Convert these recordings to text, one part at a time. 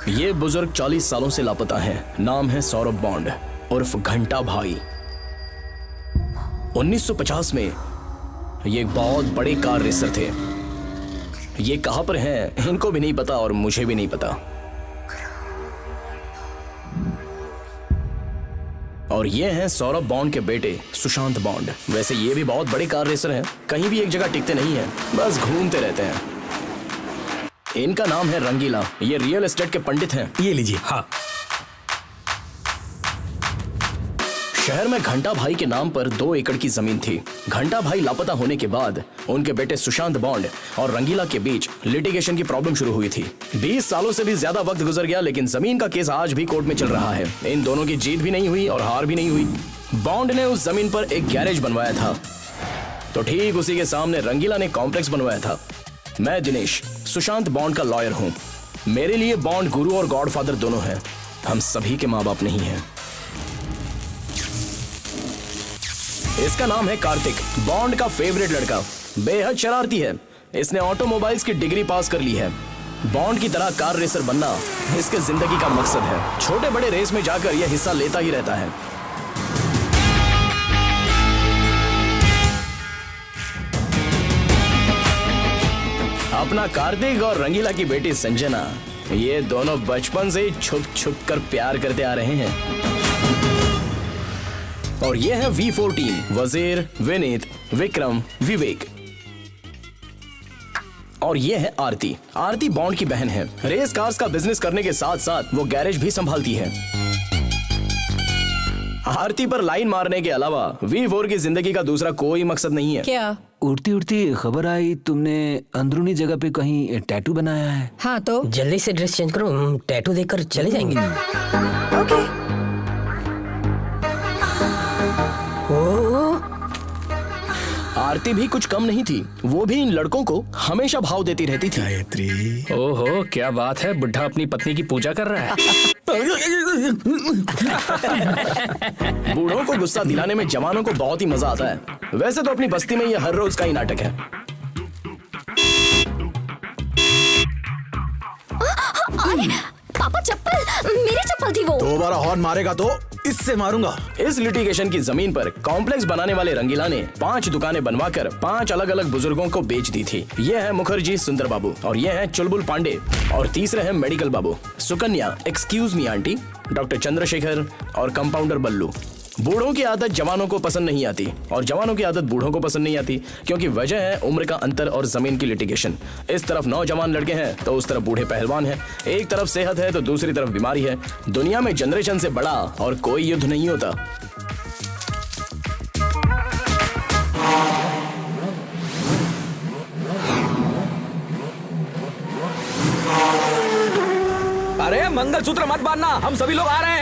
ये बुजुर्ग 40 सालों से लापता हैं। नाम है सौरभ बॉन्ड उर्फ घंटा भाई। 1950 में ये एक बहुत बड़े कार रेसर थे। ये कहां पर हैं इनको भी नहीं पता और मुझे भी नहीं पता। और ये हैं सौरभ बॉन्ड के बेटे सुशांत बॉन्ड। वैसे ये भी बहुत बड़े कार रेसर हैं, कहीं भी एक जगह टिकते नहीं हैं, बस घूमते रहते हैं। इनका नाम है रंगीला। ये रियल एस्टेट के पंडित हैं। ये लीजिए। हाँ, शहर में घंटा भाई के नाम पर 2 एकड़ की जमीन थी। घंटा भाई लापता होने के बाद उनके बेटे सुशांत बॉन्ड और रंगीला के बीच लिटिगेशन की प्रॉब्लम शुरू हुई थी। 20 सालों से भी ज्यादा वक्त गुजर गया, लेकिन जमीन का केस आज भी कोर्ट में चल रहा है। इन दोनों की जीत भी नहीं हुई और हार भी नहीं हुई। बॉन्ड ने उस जमीन पर एक गैरेज बनवाया था, तो ठीक उसी के सामने रंगीला ने कॉम्प्लेक्स बनवाया था। मैं दिनेश, सुशांत बॉन्ड का लॉयर हूँ। मेरे लिए बॉन्ड गुरु और गॉडफादर दोनों हैं। हम सभी के माँ बाप नहीं हैं। इसका नाम है कार्तिक, बॉन्ड का फेवरेट लड़का। बेहद शरारती है। इसने ऑटोमोबाइल्स की डिग्री पास कर ली है। बॉन्ड की तरह कार रेसर बनना इसके जिंदगी का मकसद है। छोटे बड़े रेस में जाकर यह हिस्सा लेता ही रहता है। अपना कार्तिक और रंगीला की बेटी संजना, ये दोनों बचपन से छुप छुप कर प्यार करते आ रहे हैं। और ये है V14, वजीर, विनीत, विक्रम, विवेक। और ये है आरती। आरती बॉन्ड की बहन है। रेस कार्स का बिजनेस करने के साथ साथ वो गैरेज भी संभालती है। आरती पर लाइन मारने के अलावा V4 की जिंदगी का दूसरा कोई मकसद नहीं है। क्या? उड़ती उड़ती खबर आई तुमने अंदरूनी जगह पे कहीं टैटू बनाया है। हाँ तो जल्दी से ड्रेस चेंज करो, हम टैटू देखकर चले जाएंगे। ओके। आरती भी कुछ कम नहीं थी। वो भी इन लड़कों को हमेशा भाव देती रहती थी। गायत्री, ओहो, क्या बात है, बुढ़ा अपनी पत्नी की पूजा कर रहा है। बूढ़ों को गुस्सा दिलाने में जवानों को बहुत ही मजा आता है। वैसे तो अपनी बस्ती में ये हर रोज का ही नाटक है। अरे पापा, चप्पल, मेरी चप्पल थी वो। दोबारा हॉर्न मारेगा तो इससे मारूंगा। इस लिटिगेशन की जमीन पर कॉम्प्लेक्स बनाने वाले रंगीला ने 5 दुकानें बनवाकर 5 अलग अलग बुजुर्गों को बेच दी थी। ये है मुखर्जी सुंदर बाबू, और ये है चुलबुल पांडे, और तीसरे है medical Babu, Sukanya, excuse me aunty, doctor Chandrashekhar और कंपाउंडर बल्लू। बूढ़ों की आदत जवानों को पसंद नहीं आती और जवानों की आदत बूढ़ों को पसंद नहीं आती, क्योंकि वजह है उम्र का अंतर और जमीन की लिटिगेशन। इस तरफ नौजवान लड़के हैं तो उस तरफ बूढ़े पहलवान हैं। एक तरफ सेहत है तो दूसरी तरफ बीमारी है। दुनिया में जनरेशन से बड़ा और कोई युद्ध नहीं होता। अरे मंगलसूत्र मत बांधना, हम सभी लोग आ रहे हैं।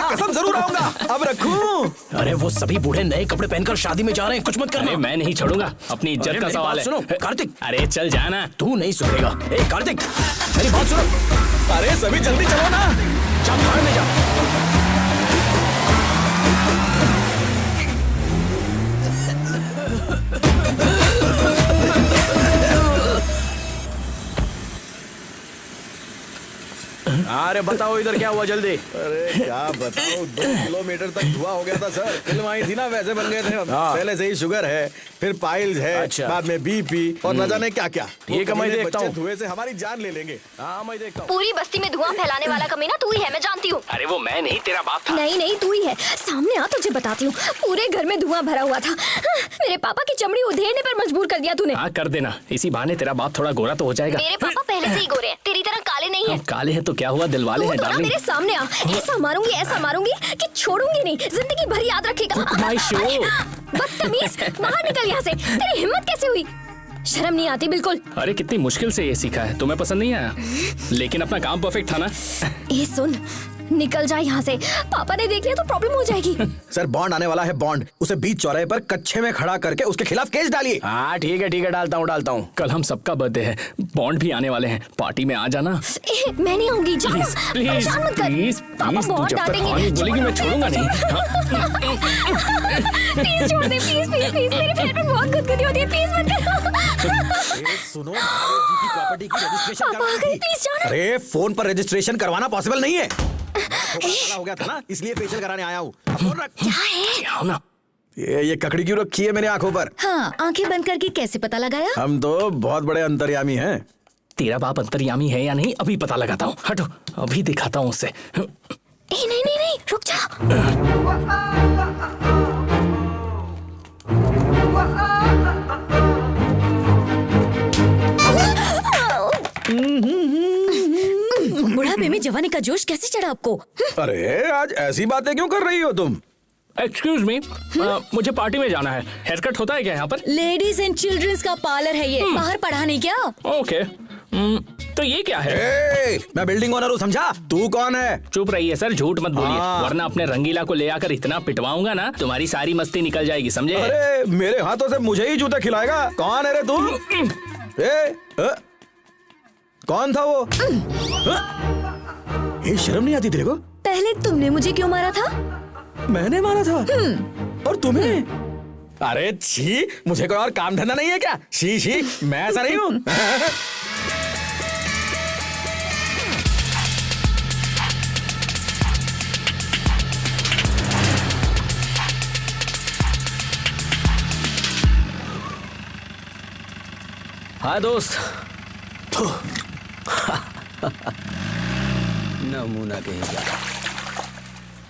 कसम जरूर आऊंगा। अब रखूं? अरे वो सभी बूढ़े नए कपड़े पहनकर शादी में जा रहे हैं, कुछ मत करना। अरे मैं नहीं छोड़ूंगा, अपनी इज्जत का मेरी सवाल बात है। सुनो कार्तिक। अरे चल जाना। तू नहीं सुधरेगा। ए कार्तिक, मेरी बात सुनो। अरे सभी जल्दी चलो ना। जा भाड़ में जा। अरे बताओ इधर क्या हुआ जल्दी। अरे क्या बताओ, 2 किलोमीटर तक धुआं हो गया था सर। फिल्म आई थी ना, वैसे बन गए थे हम। हाँ। पहले से ही शुगर है, फिर पाइल्स है, अच्छा। बाद में बीपी और न जाने क्या क्या। ठीक है, मैं देखता हूँ। धुएं से हमारी जान ले लेंगे। हाँ मैं देखता हूँ। पूरी बस्ती में धुआं फैलाने वाला कमीना तू ही है, मैं जानती हूँ। अरे वो मैं नहीं, तेरा बाप था। नहीं नहीं, तू ही है। सामने आ, तुझे बताती हूँ। पूरे घर में धुआं भरा हुआ था। मेरे पापा की चमड़ी उधेड़ने पर मजबूर कर दिया तूने। हाँ कर देना, इसी बहाने तेरा बाप थोड़ा गोरा तो हो जाएगा। मेरे पापा पहले से ही गोरे हैं, तेरी तरह काले नहीं है। हम काले हैं तो क्या हुआ, दिल वाले तू हैं तो ना डार्लिंग। मेरे सामने आ, ऐसा मारूंगी कि छोड़ूंगी नहीं, जिंदगी भर याद रखेगा। My show. बदतमीज, बाहर निकल यहाँ से। तेरी हिम्मत कैसे हुई? शर्म नहीं आती बिल्कुल। अरे कितनी मुश्किल से ये सीखा है, तुम्हें पसंद नहीं आया, लेकिन अपना काम परफेक्ट था ना। ए सुन, निकल जा यहाँ से। पापा ने देख लिया तो प्रॉब्लम हो जाएगी। सर बॉन्ड आने वाला है, बॉन्ड। उसे बीच चौराहे पर कच्चे में खड़ा करके उसके खिलाफ केस डालिए। हाँ ठीक है, डालता हूँ। कल हम सबका बर्थडे है, बॉन्ड भी आने वाले हैं, पार्टी में आ जाना। मैं नहीं आऊंगी, जा ना। परेशान मत कर। प्लीज पापा प्लीज, तू बहुत जब तक डांटेंगे। हाँ नहीं बोलेगी मैं छोड़ूंगा नहीं। प्लीज छोड़ दे, प्लीज प्लीज प्लीज। मेरे पेट में बहुत गुदगुदी होती है, प्लीज मत कर। सुनो, महादेव जी की प्रॉपर्टी की रजिस्ट्रेशन करवानी थी। प्लीज जाओ ना। अरे फोन पर रजिस्ट्रेशन करवाना पॉसिबल नहीं है। काला हो गया था ना, इसलिए फेशियल कराने आया हूँ। अब फोन रख। क्या है? आओ ना। ये ककड़ी क्यों रखी है मेरी आंखों पर? हाँ, आंखें बंद करके कैसे पता लगाया? हम तो बहुत बड़े अंतर्यामी हैं। तेरा बाप अंतर्यामी है या नहीं अभी पता लगाता हूँ। हटो, अभी दिखाता हूँ उसे। नहीं नहीं नहीं नहीं, रुक जा। बुढ़ापे में जवानी का जोश कैसे चढ़ा आपको? अरे आज ऐसी बातें क्यों कर रही हो तुम? एक्सक्यूज मी, मुझे पार्टी में जाना है। हेयर कट होता है क्या यहाँ पर? लेडीज एंड चिल्ड्रंस का पार्लर है ये, बाहर पढ़ा नहीं क्या? ओके। तो ये क्या है? मैं बिल्डिंग ओनर हूँ, समझा? तू कौन है? चुप रहिए सर, झूठ मत बोलिए, हाँ। वरना अपने रंगीला को ले आकर इतना पिटवाऊंगा ना, तुम्हारी सारी मस्ती निकल जाएगी, समझे? अरे मेरे हाथों से मुझे ही जूते खिलाएगा? कौन है रे तू? कौन था वो? ये शर्म नहीं आती तेरे को? पहले तुमने मुझे क्यों मारा था? मैंने मारा था? और तुम्हें? अरे छी, मुझे कोई और काम धंधा नहीं है क्या? शी शी, मैं ऐसा नहीं हूँ। हाँ दोस्त। नमूना कहीं का।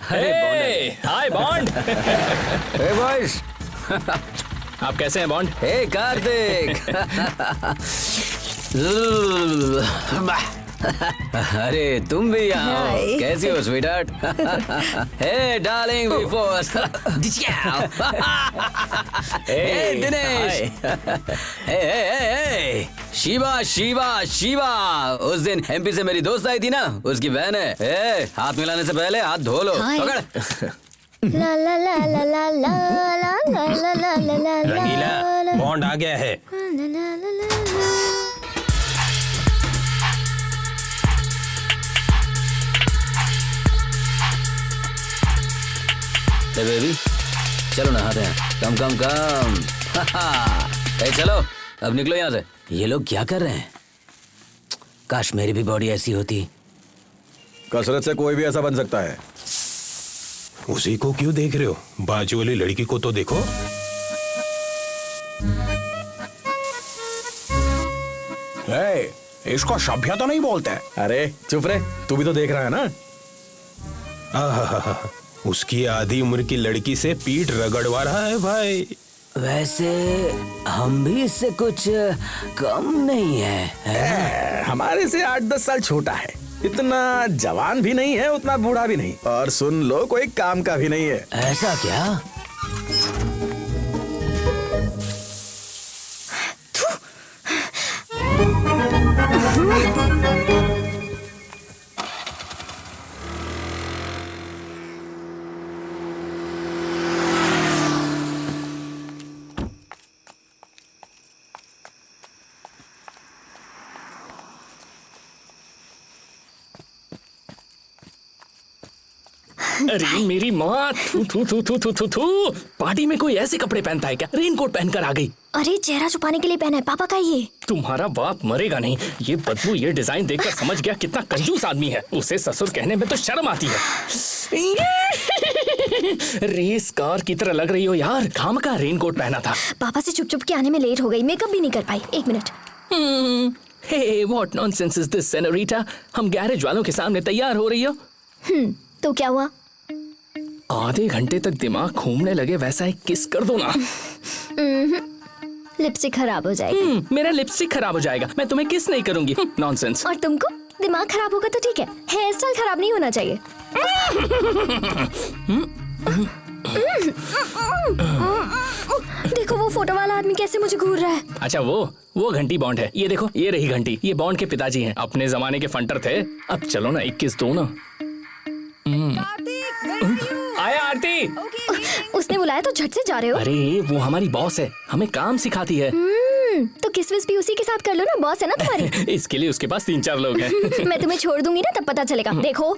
हाय बॉन्ड। हे बॉयज। आप कैसे हैं बॉन्ड? हे कार्तिक। अरे तुम भी यहाँ हो। हाय। कैसी हो स्वीटहार्ट? हे डार्लिंग बिफोर। हे दिनेश। हे शिवा शिवा शिवा। उस दिन एमपी से मेरी दोस्त आई थी ना, उसकी बहन है। ए, हाथ मिलाने से पहले हाथ धो लो। हाय। पकड़। ला ला ला ला ला ला ला ला ला ला ला ला। रंगीला, बॉन्ड आ गया है। हे बेबी, चलो नहाते हैं। कम कम कम। हे चलो, अब निकलो यहाँ से। ये लोग क्या कर रहे हैं? काश मेरी भी बॉडी ऐसी होती। कसरत से कोई भी ऐसा बन सकता है। उसी को क्यों देख रहे हो? बाजू वाली लड़की को तो देखो। इसको सभ्य तो नहीं बोलते। अरे चुप रे, तू भी तो देख रहा है ना। आहा, उसकी आधी उम्र की लड़की से पीठ रगड़वा रहा है भाई। वैसे हम भी इससे कुछ कम नहीं है। हमारे से 8-10 साल छोटा है। इतना जवान भी नहीं है, उतना बूढ़ा भी नहीं, और सुन लो कोई काम का भी नहीं है। ऐसा क्या? अरे मेरी माँ, थू थू थू थू थू थू थू। पार्टी में कोई ऐसे कपड़े पहनता है क्या? रेनकोट पहनकर आ गई। अरे चेहरा छुपाने के लिए पहना है पापा का ये। तुम्हारा बाप मरेगा नहीं। ये बदबू, ये डिजाइन देखकर समझ गया कितना कंजूस आदमी है। उसे ससुर कहने में तो शर्म आती है। रेस कार की तरह लग रही हो यार। काम का रेनकोट पहना था। पापा से चुप चुप के आने में लेट हो गई, मेकअप भी नहीं कर पाई। 1 मिनट। Hey what nonsense is this senorita? हम गैरेज वालों के सामने तैयार हो रही हो? तो क्या हुआ? आधे घंटे तक दिमाग घूमने लगे वैसा एक किस कर दो ना। लिपस्टिक खराब हो जाएगी। मेरा लिपस्टिक खराब हो जाएगा, मैं तुम्हें किस नहीं करूंगी। नॉनसेंस। और तुमको दिमाग खराब होगा तो ठीक है, हेयर स्टाइल खराब नहीं होना चाहिए। देखो वो फोटो वाला आदमी कैसे मुझे घूर रहा है। अच्छा वो घंटी बॉन्ड है। ये देखो, ये रही घंटी। ये बॉन्ड के पिताजी हैं, अपने जमाने के फंटर थे। अब चलो ना 21 दो ना। आया आरती। उसने बुलाया तो झट से जा रहे हो। अरे वो हमारी बॉस है, हमें काम सिखाती है। तो किस विस भी उसी के साथ कर लो ना, बॉस है ना तुम्हारी। इसके लिए उसके पास 3-4 लोग हैं। मैं तुम्हें छोड़ दूंगी ना तब पता चलेगा। देखो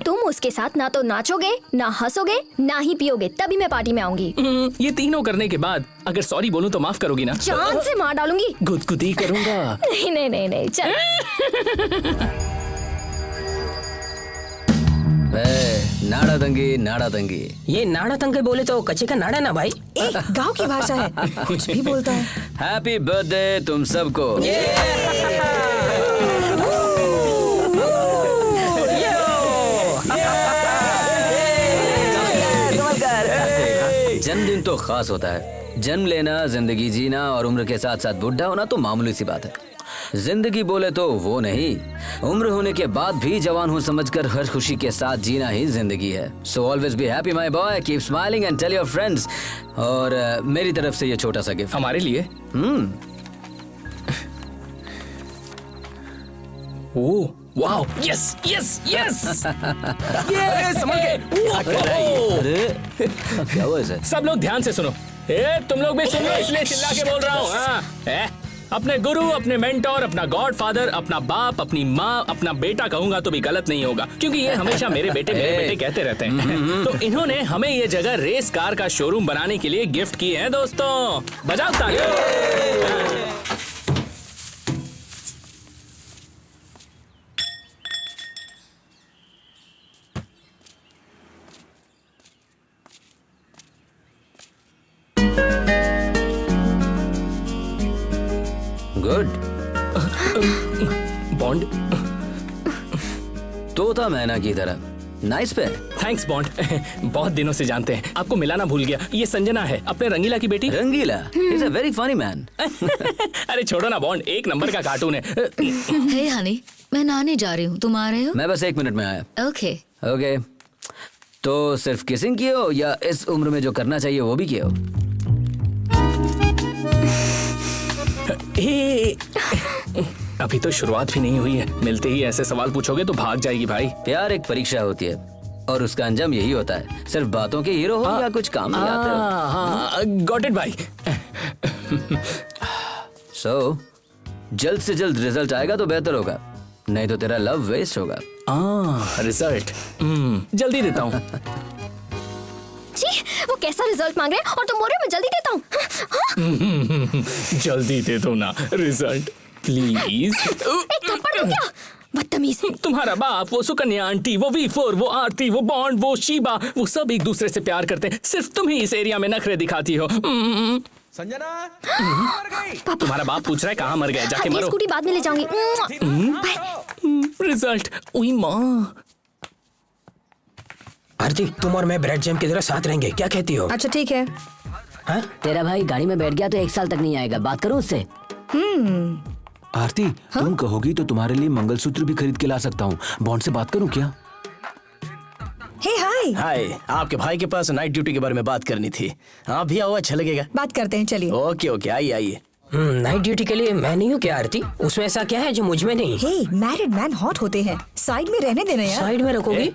तुम उसके साथ ना तो नाचोगे, ना हंसोगे, ना ही पियोगे, तभी मैं पार्टी में आऊंगी। ये तीनों करने के बाद अगर सॉरी बोलूं तो माफ करोगी ना? जान से मार डालूंगी। गुदगुदी करूंगा। नहीं नहीं नहीं नहीं, चल। नाड़ा दंगी नाड़ा दंगी। ये नाड़ा तंगे बोले तो कच्चे का नाड़ा ना भाई। गांव की भाषा है, कुछ भी बोलता है। हैप्पी बर्थडे तुम सबको। जन्मदिन तो खास होता है। जन्म लेना, जिंदगी जीना और उम्र के साथ साथ बुढ़ा होना तो मामूली सी बात है। जिंदगी बोले तो वो नहीं, उम्र होने के बाद भी जवान हूँ समझकर हर खुशी के साथ जीना ही जिंदगी है। So always be happy my boy, keep smiling and tell your friends. और मेरी तरफ से ये छोटा सा गिफ्ट हमारे लिए। Oh wow, yes yes yes. ये समझ गए। अरे क्या हुआ इसे? सब लोग ध्यान से सुनो। तुम लोग भी सुनो, इसलिए चिल्ला के बोल रहा हूँ। हाँ, अपने गुरु, अपने मेंटोर, अपना गॉड फादर, अपना बाप, अपनी माँ, अपना बेटा कहूंगा तो भी गलत नहीं होगा, क्योंकि ये हमेशा मेरे बेटे कहते रहते हैं। तो इन्होंने हमें ये जगह रेस कार का शोरूम बनाने के लिए गिफ्ट की है दोस्तों। बजाओ तालियां। गुड। बॉन्ड तोता मैना की तरह नाइस पे। Thanks bond. बहुत दिनों से जानते हैं, आपको मिलाना भूल गया। ये संजना है, अपने रंगीला की बेटी। Rangeela is a very funny man. अरे छोड़ो ना बॉन्ड, एक नंबर का कार्टून है। हे हनी, मैं नहाने जा रही हूँ, तुम आ रहे हो? मैं बस 1 मिनट में आया। ओके। ओके, तो सिर्फ किसिंग किए हो या इस उम्र में जो करना चाहिए वो भी किए हो? अभी तो शुरुआत भी नहीं हुई है, मिलते ही ऐसे सवाल पूछोगे तो भाग जाएगी भाई। प्यार एक परीक्षा होती है और उसका अंजाम यही होता है। सिर्फ बातों के हीरो हो या कुछ काम नहीं आते हो। गॉट इट भाई। सो जल्द से जल्द रिजल्ट आएगा तो बेहतर होगा, नहीं तो तेरा लव वेस्ट होगा। रिजल्ट जल्दी देता हूँ। जी, वो कैसा रिजल्ट मांग रहे हैं और तुम बोल रहे हो मैं जल्दी देता हूँ। जल्दी दे दो ना रिजल्ट प्लीज। एक थप्पड़ दूं क्या? बदतमीज। तुम्हारा बाप, वो सुकन्या आंटी, वो V4, वो आरती, वो बॉन्ड, वो शीबा, वो सब एक दूसरे से प्यार करते हैं। सिर्फ तुम ही इस एरिया में नखरे दिखाती हो। संजना मर गई। तुम्हारा बाप पूछ रहा है कहाँ मर गया, जाके ये मरो। स्कूटी बाद में ले जाऊंगी। रिजल्ट, उई माँ। आरती, तुम और मैं ब्रेड जैम की तरह साथ रहेंगे, क्या कहती हो? अच्छा ठीक है। हाँ? तेरा भाई गाड़ी में बैठ गया तो 1 साल तक नहीं आएगा, बात करो उससे। आरती, तुम कहोगी तो तुम्हारे लिए मंगलसूत्र भी खरीद के ला सकता हूँ। बॉन्ड से बात करूँ क्या? हे हाय। हाय, आपके भाई के पास नाइट ड्यूटी के बारे में बात करनी थी। आप भी आओ, अच्छा लगेगा। बात करते हैं, चलिए। ओके ओके, आइए आइए। नाइट ड्यूटी के लिए मैं नहीं हूँ क्या आरती? उसमें ऐसा क्या है जो मुझ में नहीं? हे, मैरिड मैन हॉट होते हैं, साइड में रहने देना यार। साइड में रखोगी?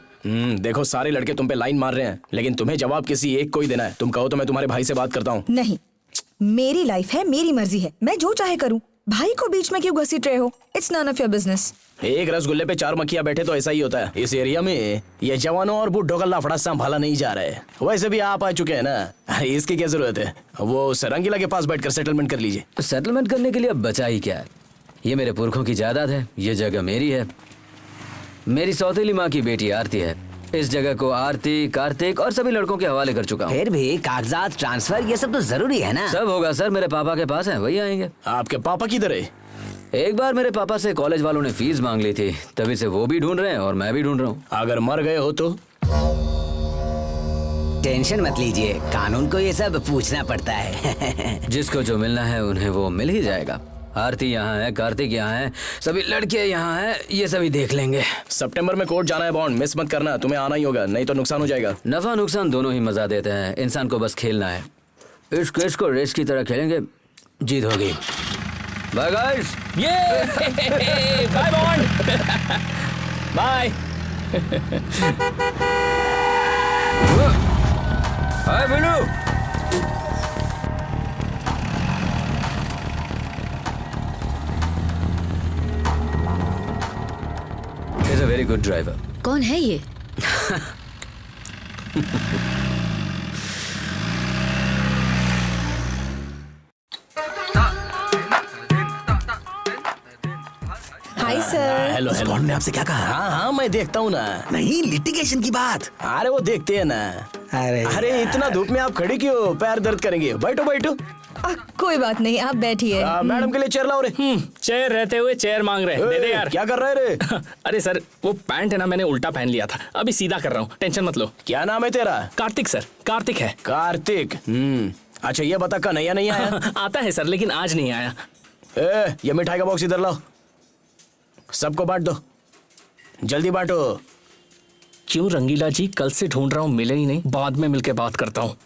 देखो सारे लड़के तुम पे लाइन मार रहे हैं, लेकिन तुम्हें जवाब किसी एक को ही देना है। तुम कहो तो मैं तुम्हारे भाई से बात करता हूँ। नहीं, मेरी लाइफ है, मेरी मर्जी है, मैं जो चाहे करूँ। भाई को बीच में क्यों घसीट रहे हो? It's none of your business. एक रसगुल्ले पे 4 मक्खियां बैठे तो ऐसा ही होता है। इस एरिया में ये जवानों और बुढ़ों का लाफड़ा संभाला नहीं जा रहा है। वैसे भी आप आ चुके हैं ना, इसकी क्या जरूरत है? वो रंगीला के पास बैठकर सेटलमेंट कर लीजिए। सेटलमेंट करने के लिए अब बचा ही क्या है? ये मेरे पुरखों की जायदाद है, ये जगह मेरी है। मेरी सौतेली माँ की बेटी आरती है। इस जगह को आरती, कार्तिक और सभी लड़कों के हवाले कर चुका हूँ। फिर भी कागजात, ट्रांसफर, ये सब तो जरूरी है ना? सब होगा सर, मेरे पापा के पास है, वही आएंगे। आपके पापा किधर है? एक बार मेरे पापा से कॉलेज वालों ने फीस मांग ली थी, तभी से वो भी ढूंढ रहे हैं और मैं भी ढूंढ रहा हूँ। अगर मर गए हो तो? टेंशन मत लीजिए, कानून को ये सब पूछना पड़ता है। जिसको जो मिलना है उन्हें वो मिल ही जाएगा। आरती यहाँ है, कार्तिक यहाँ है, सभी लड़के यहाँ हैं, ये सभी देख लेंगे। सितंबर में कोर्ट जाना है बॉन्ड, मिस मत करना। तुम्हें आना ही होगा, नहीं तो नुकसान हो जाएगा। नफा नुकसान दोनों ही मजा देते हैं, इंसान को बस खेलना है। इस केस को रेस की तरह खेलेंगे, जीत होगी। Bye guys. ये bye Bond. Bye. Hi Billu. A very good driver. कौन है ये? Hi sir. Hello hello. Bond ने आपसे क्या कहा? हाँ हाँ मैं देखता हूँ ना। नहीं, लिटिगेशन की बात। अरे वो देखते हैं ना। अरे इतना धूप में आप खड़ी क्यों? पैर दर्द करेंगे। बैठो बैठो। कोई बात नहीं, आप बैठिए। मैडम के लिए चेयर लाओ रे। चेयर रहते हुए चेयर मांग रहे हैं। दे दे यार। क्या कर रहे रे? अरे सर, वो पैंट है ना, मैंने उल्टा पहन लिया था, अभी सीधा कर रहा हूँ, टेंशन मत लो। क्या नाम है तेरा? कार्तिक सर, कार्तिक है। कार्तिक। अच्छा ये बता कन्हैया नहीं आया? आता है सर, लेकिन आज नहीं आया। ये मिठाई का बॉक्स इधर लाओ, सबको बांट दो, जल्दी बांटो। क्यों रंगीला जी, कल से ढूंढ रहा हूँ, मिले ही नहीं। बाद में मिलके बात करता हूँ।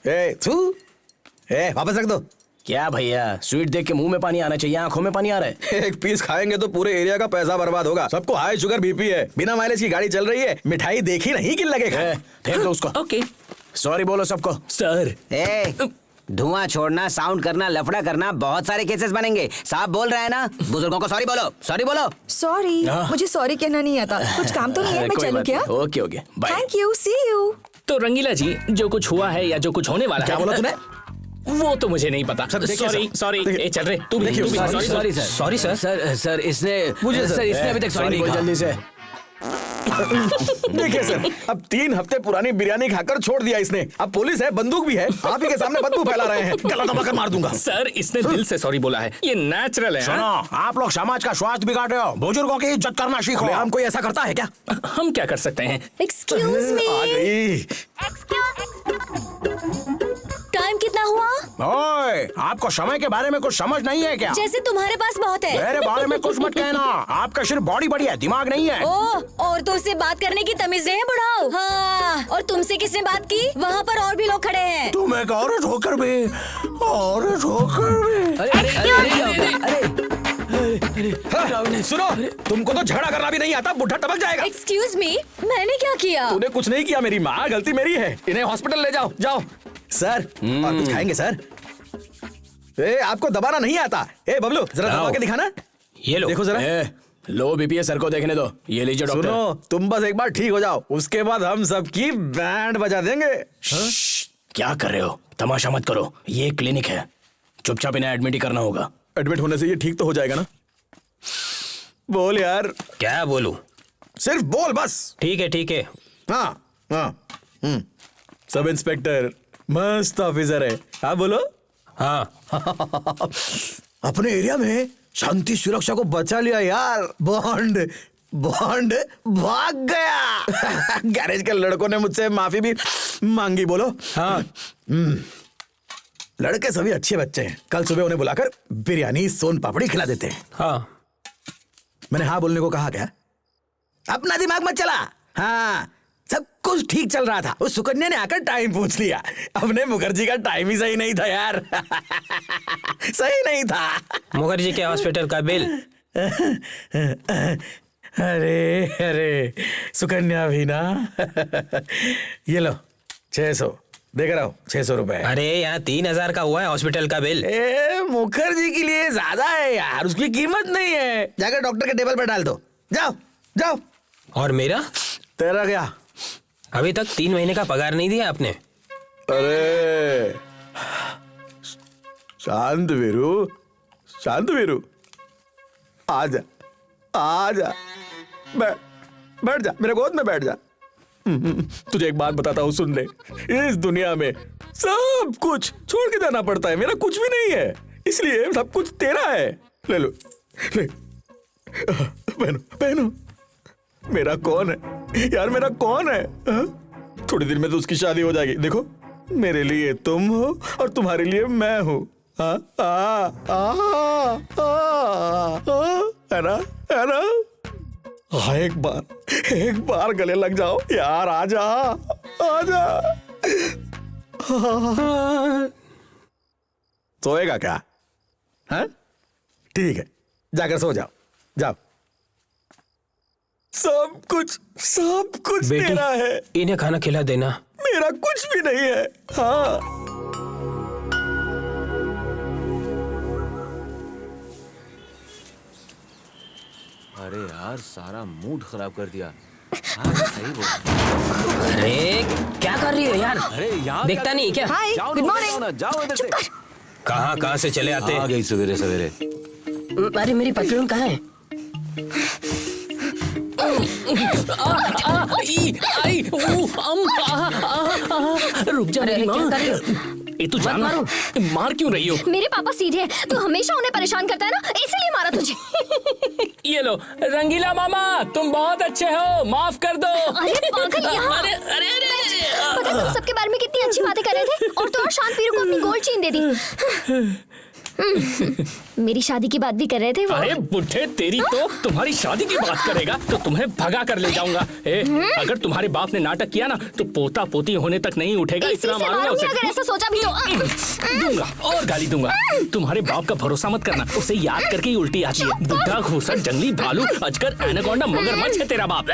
वापस रख दो। क्या भैया, स्वीट देख के मुंह में पानी आना चाहिए, आंखों में पानी आ रहा है। एक पीस खाएंगे तो पूरे एरिया का पैसा बर्बाद होगा। सबको हाई शुगर बीपी है, बिना माइलेज की गाड़ी चल रही है, मिठाई देखी नहीं किन लगेगा। फेंक दो उसको। ओके सॉरी बोलो सबको। सर। धुआं छोड़ना, साउंड करना, लफड़ा करना, बहुत सारे केसेस बनेंगे। साहब बोल रहे हैं ना, बुजुर्गों को सॉरी बोलो, सॉरी बोलो। सॉरी, मुझे सॉरी कहना नहीं आता। कुछ काम तो नहीं है, मैं चलूं क्या? Okay okay bye. Thank you, see you. तो रंगीला जी, जो कुछ हुआ है या जो कुछ होने वाला है, क्या बोला तूने? वो तो मुझे नहीं पता। Sorry sorry. चल रहे तू भी। Sorry sorry sir. Sorry sir. Sir sir इसने इसने अभी तक सॉरी नहीं कहा। जल्दी से। देखिए सर, अब 3 हफ्ते पुरानी बिरयानी खाकर छोड़ दिया इसने। अब पुलिस है, बंदूक भी है, आप ही के सामने बदबू फैला रहे हैं। गला दबाकर मार दूंगा। सर, इसने दिल से सॉरी बोला है, ये नेचुरल है। सुनो, आप लोग समाज का स्वास्थ्य बिगाड़ रहे हो, बुजुर्गों की इज्जत करना सीखो। हम कोई ऐसा करता है क्या? हम क्या कर सकते हैं? Excuse me. आ गई। टाइम कितना हुआ? ओए, आपको समय के बारे में कुछ समझ नहीं है क्या? जैसे तुम्हारे पास बहुत है। मेरे बारे में कुछ मत कहना, आपका सिर्फ बॉडी बड़ी है, दिमाग नहीं है। औरतों से बात करने की तमीज नहीं है बुढ़ाओ। हाँ, और तुमसे किसने बात की? वहाँ पर और भी लोग खड़े हैं। तुम एक औरत होकर भी, औरत होकर भी। सुनो, तुमको तो झगड़ा करना भी नहीं आता, बुढ़ा टपक जाएगा। एक्सक्यूज मी, मैंने क्या किया? तूने कुछ नहीं किया मेरी माँ, गलती मेरी है। इन्हें हॉस्पिटल ले जाओ, जाओ। सर, और कुछ खाएंगे सर? आपको दबाना नहीं आता। बबलू, जरा दबा के दिखाना। ये लो। देखो जरा। लो बीपी सर को देखने दो। ये लीजिए डॉक्टर। सुनो, तुम बस एक बार ठीक हो जाओ, उसके बाद हम सबकी बैंड बजा देंगे। क्या कर रहे हो? तमाशा मत करो, ये क्लिनिक है, चुपचाप इन्हें एडमिट ही करना होगा। एडमिट होने से ये ठीक तो हो जाएगा ना? बोल यार। क्या बोलूं? सिर्फ बोल बस। ठीक है ठीक है। हाँ हाँ। सब इंस्पेक्टर मस्त ऑफिसर है। हाँ बोलो। हाँ। अपने एरिया में शांति सुरक्षा को बचा लिया यार। बॉन्ड बॉन्ड भाग गया। गैरेज के लड़कों ने मुझसे माफी भी मांगी। बोलो। हाँ। लड़के सभी अच्छे बच्चे हैं, कल सुबह उन्हें बुलाकर बिरयानी सोन पापड़ी खिला देते हैं। हाँ। मैंने हाँ बोलने को कहा क्या? अपना दिमाग मत चला। हाँ, सब कुछ ठीक चल रहा था, उस सुकन्या ने आकर टाइम पूछ लिया। अपने मुखर्जी का टाइम ही सही नहीं था यार। सही नहीं था। मुखर्जी के हॉस्पिटल का बिल। अरे अरे, सुकन्या भी ना। ये लो 600 देख रहा हूँ, 600 रुपए। अरे यहाँ 3000 का हुआ है हॉस्पिटल का बिल। मुखर्जी के लिए ज्यादा है यार, उसकी कीमत नहीं है। जाकर डॉक्टर के टेबल पर डाल दो, जाओ जाओ। और मेरा? तेरा क्या? अभी तक 3 महीने का पगार नहीं दिया आपने। अरे शांत वीरू, शांत वीरू, आजा आजा, बैठ जा, मेरे गोद में बैठ जा। तुझे एक बात बताता हूँ, सुन ले। इस दुनिया में सब कुछ छोड़ के जाना पड़ता है, मेरा कुछ भी नहीं है, इसलिए सब कुछ तेरा है। ले लो, ले, पहनो पहनो। मेरा कौन है यार, मेरा कौन है? थोड़ी देर में तो उसकी शादी हो जाएगी। देखो, मेरे लिए तुम हो और तुम्हारे लिए मैं हूँ। है ना, है ना? हाँ, एक बार गले लग जाओ यार। आजा आजा। सोएगा क्या? हाँ ठीक है, जाकर सो जाओ, जाओ। सब कुछ तेरा है। इन्हें खाना खिला देना। मेरा कुछ भी नहीं है। हाँ, अरे यार सारा मूड खराब कर दिया। हाँ, सही बोल। अरे क्या कर रही हो यार? अरे यार देखता नहीं क्या? हाय, जाओ गुड ना, मॉर्निंग। जाओ ना, जाओ इधर से। कहाँ से चले आते? आ गई सवेरे सवेरे। अरे मेरी पतलून कहाँ है? रुक जा अरे मेरी क्या माँ। कर रही हो? ये तू जान मारो। मार क्यों रही हो? मेरे पापा सीधे हैं, तू हमेशा उन्हें परेशान करता है ना, इसलिए मारा तुझे। ये लो रंगीला मामा, तुम बहुत अच्छे हो, माफ कर दो। अरे पागल, यहाँ। अरे अरे अरे पता है तुम सबके बारे में कितनी अच्छी बातें कर रहे थे और तो और शांत वीरू को अपनी गोल्ड चेन दे दी। मेरी शादी की बात भी कर रहे थे वो। अरे बुढ़े तेरी तो तुम्हारी शादी की बात करेगा तो तुम्हें भगा कर ले जाऊंगा। अगर तुम्हारे बाप ने नाटक किया ना तो पोता पोती होने तक नहीं उठेगा। इसी इतना से मारूंगा मारूंगी उसे। अगर ऐसा सोचा भी तो। दूंगा और गाली दूंगा। तुम्हारे बाप का भरोसा मत करना, उसे याद करके ही उल्टी आती है। बुढ़ा घूसर जंगली भालू अजगर एनाकोंडा मगरमच्छ है तेरा बाप।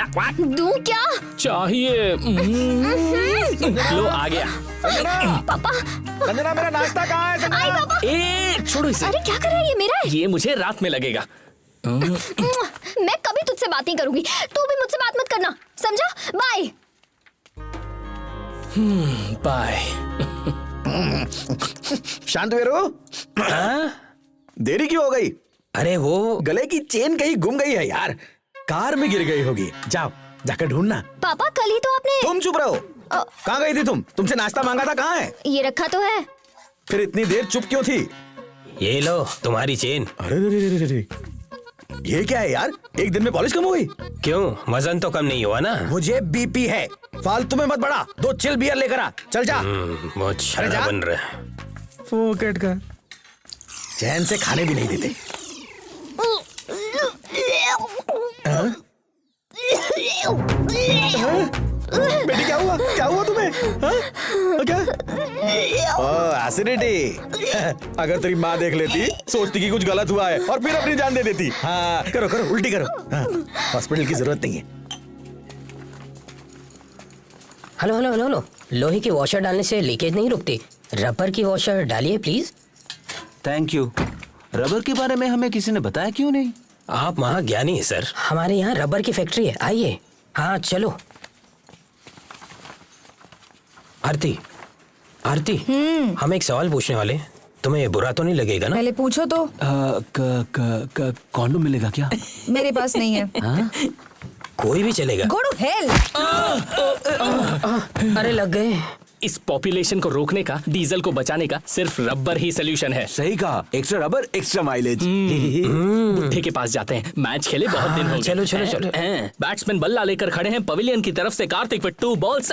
दूं क्या? चाहिए लो आ गया। पापा। संजना मेरा नाश्ता कहाँ है? आई पापा। छोड़ो इसे। अरे क्या कर रहा है ये? मेरा है। ये मुझे रात में लगेगा। मैं कभी तुझसे बात नहीं करूंगी, तू भी मुझसे बात मत करना, समझा? बाय। बाय। शांत वीरू, देरी क्यों हो गई? अरे वो गले की चेन कहीं गुम गई है यार, कार में गिर गई होगी। जाओ जाकर ढूंढना। पापा कल ही तो आपने। तुम चुप रहो। कहाँ गई थी तुम? तुमसे नाश्ता मांगा था, कहाँ है? ये रखा तो है। फिर इतनी देर चुप क्यों थी? ये लो तुम्हारी चेन। अरे ये क्या है यार? एक दिन में पॉलिश कम हो गई? क्यों, वजन तो कम नहीं हुआ ना? मुझे बीपी है, फालतू में मत बढ़ा। 2 चिल बियर लेकर आ, चल जा। बहुत छाना बन रहा है। फोकट का चैन से खाने भी नहीं देते। बेटी क्या हुआ? क्या हुआ तुम्हें? क्या? एसिडिटी। अगर तेरी माँ देख लेती, सोचती कि कुछ गलत हुआ है और फिर अपनी जान दे देती। हाँ करो करो, उल्टी करो। हॉस्पिटल की जरूरत नहीं है। हेलो हेलो हेलो हेलो, लोहे की वॉशर डालने से लीकेज नहीं रुकती, रबर की वॉशर डालिए प्लीज। Thank you. रबर के बारे में हमें किसी ने बताया क्यों नहीं? आप महाज्ञानी है सर। हमारे यहाँ रबर की फैक्ट्री है, आइए। हाँ चलो। आरती, आरती, हम एक सवाल पूछने वाले, तुम्हें ये बुरा तो नहीं लगेगा ना? पहले पूछो तो। कॉन्डोम मिलेगा क्या? मेरे पास नहीं है। कोई भी चलेगा। Go to hell. अरे लग गए। इस पॉपुलेशन को रोकने का, डीजल को बचाने का सिर्फ रबर ही सोल्यूशन है। सही कहा, एक्स्ट्रा रबर एक्स्ट्रा माइलेज। बुढ़े के पास जाते हैं, मैच खेले बहुत दिन हो गए। चलो चलो चलो। बैट्समैन बल्ला लेकर खड़े हैं पवेलियन की तरफ से कार्तिक विद 2 बॉल्स।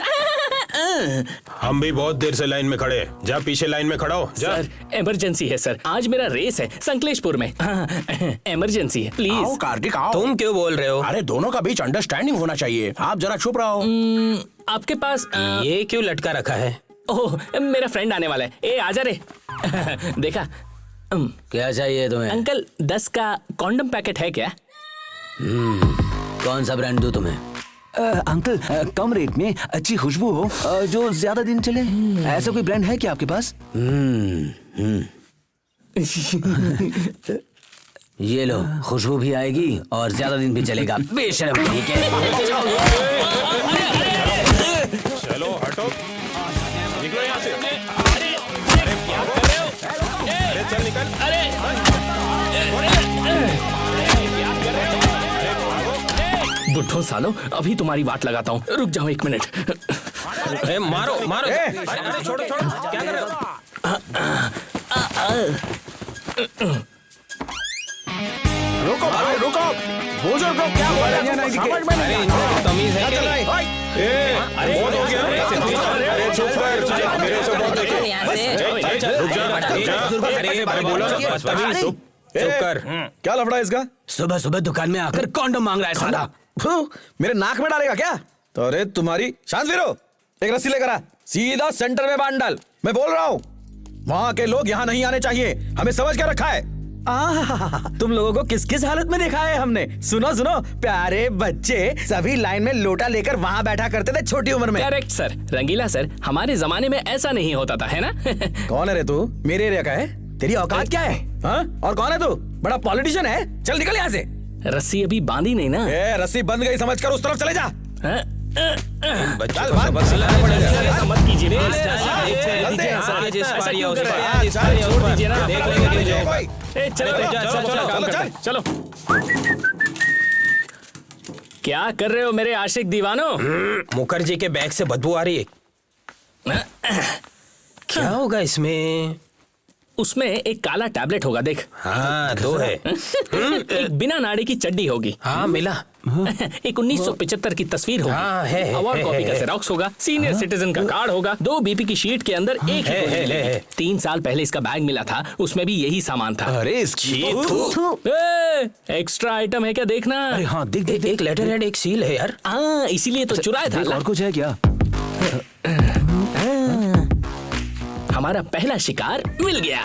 हम भी बहुत देर से लाइन में खड़े हैं। जा पीछे लाइन में खड़ा हो। जा। सर इमरजेंसी है सर, आज मेरा रेस है संकलेशपुर में। इमरजेंसी है आओ प्लीज। कार्तिक आओ। तुम क्यों बोल रहे हो? अरे दोनों का बीच अंडरस्टैंडिंग होना चाहिए, आप जरा चुप रहो। आपके पास ये क्यों लटका रखा है? ओह मेरा फ्रेंड आने वाला है। ए आजा रे। देखा क्या चाहिए तुम्हें? अंकल 10 का कॉन्डम पैकेट है क्या? कौन सा ब्रांड दूं तुम्हें? अंकल कम रेट में अच्छी खुशबू हो, जो ज्यादा दिन चले, ऐसा कोई ब्रांड है क्या आपके पास? ये लो, खुशबू भी आएगी और ज्यादा दिन भी चलेगा। बेशर्म, ठीक है? चलो हटो, निकलो यहाँ से। अरे चल निकल। बुढ़ो सालो, अभी तुम्हारी बात लगाता हूँ, रुक जाओ 1 मिनट। मारो मारो। अरे छोड़ो छोड़ो, क्या कर रहे हो? रुको भाई रुको, बुजुर्ग को क्या बोल रहे हैं? समझ में नहीं आ रहा। तमीज है क्या चल रहा है? अरे बहुत हो गया। अरे चुप कर, मेरे से बहुत देखे। रुक जा। अरे बोलो ना, बदतमीज। चुप कर। क्या लफड़ा है इसका? सुबह सुबह दुकान में आकर कॉन्डम मांग रहा है साला। मेरे नाक में डालेगा क्या? तो अरे तुम्हारी शांत वीरो, एक रस्सी लेकर आ, सीधा सेंटर में बांध डाल। मैं बोल रहा हूँ, वहाँ के लोग यहाँ नहीं आने चाहिए, हमें समझ के रखा है। तुम लोगों को किस किस हालत में देखा है हमने। सुनो सुनो, प्यारे बच्चे सभी लाइन में लोटा लेकर वहाँ बैठा करते थे छोटी उम्र में। करेक्ट सर, रंगीला सर, हमारे जमाने में ऐसा नहीं होता था, है ना? कौन है रे तू? मेरे एरिया का है? तेरी औकात क्या है? हाँ? और कौन है तू? बड़ा पॉलिटिशियन है? चल निकल यहाँ से। रस्सी अभी बांधी नहीं ना। ए, रस्सी बंद गई समझ कर उस तरफ चले जा। बच्चों को सबक सिखाना पड़ेगा। ऐसा मत कीजिए रे। चलो क्या कर रहे हो मेरे आशिक दीवानो? मुखर्जी के बैग से बदबू आ रही है। क्या होगा इसमें? उसमें एक काला टैबलेट होगा, देख। हाँ, दो है। एक बिना नाड़ी की चड्डी होगी। हाँ, मिला। एक 1975 की तस्वीर होगी। हाँ, है, अवार्ड कॉपी का जेरोक्स होगा। सीनियर सिटीजन का कार्ड होगा। 2 बीपी की शीट के अंदर एक ही गोली मिलेगी। 3 साल पहले इसका बैग मिला था, उसमें भी यही सामान था। अरे इसकी एक्स्ट्रा आइटम है क्या, देखना। अरे हाँ, देख देख एक लेटर हेड, एक सील है यार। हाँ, इसीलिए तो चुराया देख, था। और कुछ है क्या? हमारा पहला शिकार मिल गया।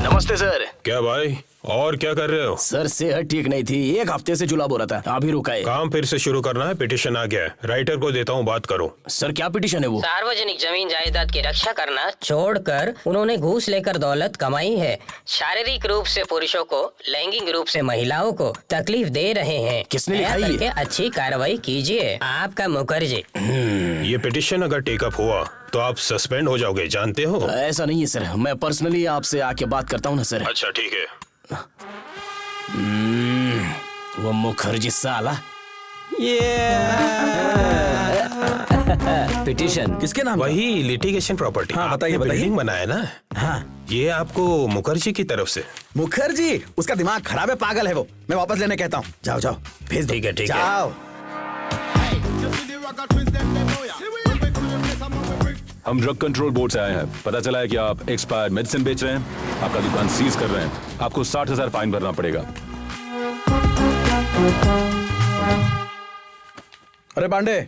नमस्ते सर। क्या भाई, और क्या कर रहे हो? सर सेहत ठीक नहीं थी, 1 हफ्ते से जुलाब हो रहा था, अभी रुका है। काम फिर से शुरू करना है, पिटिशन आ गया है। राइटर को देता हूँ, बात करो। सर क्या पिटीशन है वो? सार्वजनिक जमीन जायदाद की रक्षा करना छोड़कर उन्होंने घूस लेकर दौलत कमाई है। शारीरिक रूप से पुरुषों को, लैंगिक रूप से महिलाओं को तकलीफ दे रहे हैं। किसने दया लिखा ये? करके अच्छी कार्रवाई कीजिए। आपका मुखर्जी। ये पिटिशन अगर टेकअप हुआ तो आप सस्पेंड हो जाओगे, जानते हो? ऐसा नहीं है सर, मैं पर्सनली आपसे आके बात करता हूँ ना सर। अच्छा ठीक है। वो मुखर्जी साला। पिटीशन किसके नाम? वही लिटिगेशन प्रॉपर्टी। हाँ, बताइए, बताइए। बिल्डिंग बनाया ना। हाँ, ये आपको मुखर्जी की तरफ से। मुखर्जी उसका दिमाग खराब है, पागल है वो। मैं वापस लेने कहता हूँ। जाओ जाओ, भेज दो। ठीक है, ठीक है। जाओ। हम ड्रग कंट्रोल बोर्ड से आए हैं। पता चला है कि आप एक्सपायर्ड मेडिसिन बेच रहे हैं। आपका दुकान सीज कर रहे हैं। आपको 60,000 फाइन भरना पड़ेगा। अरे पांडे,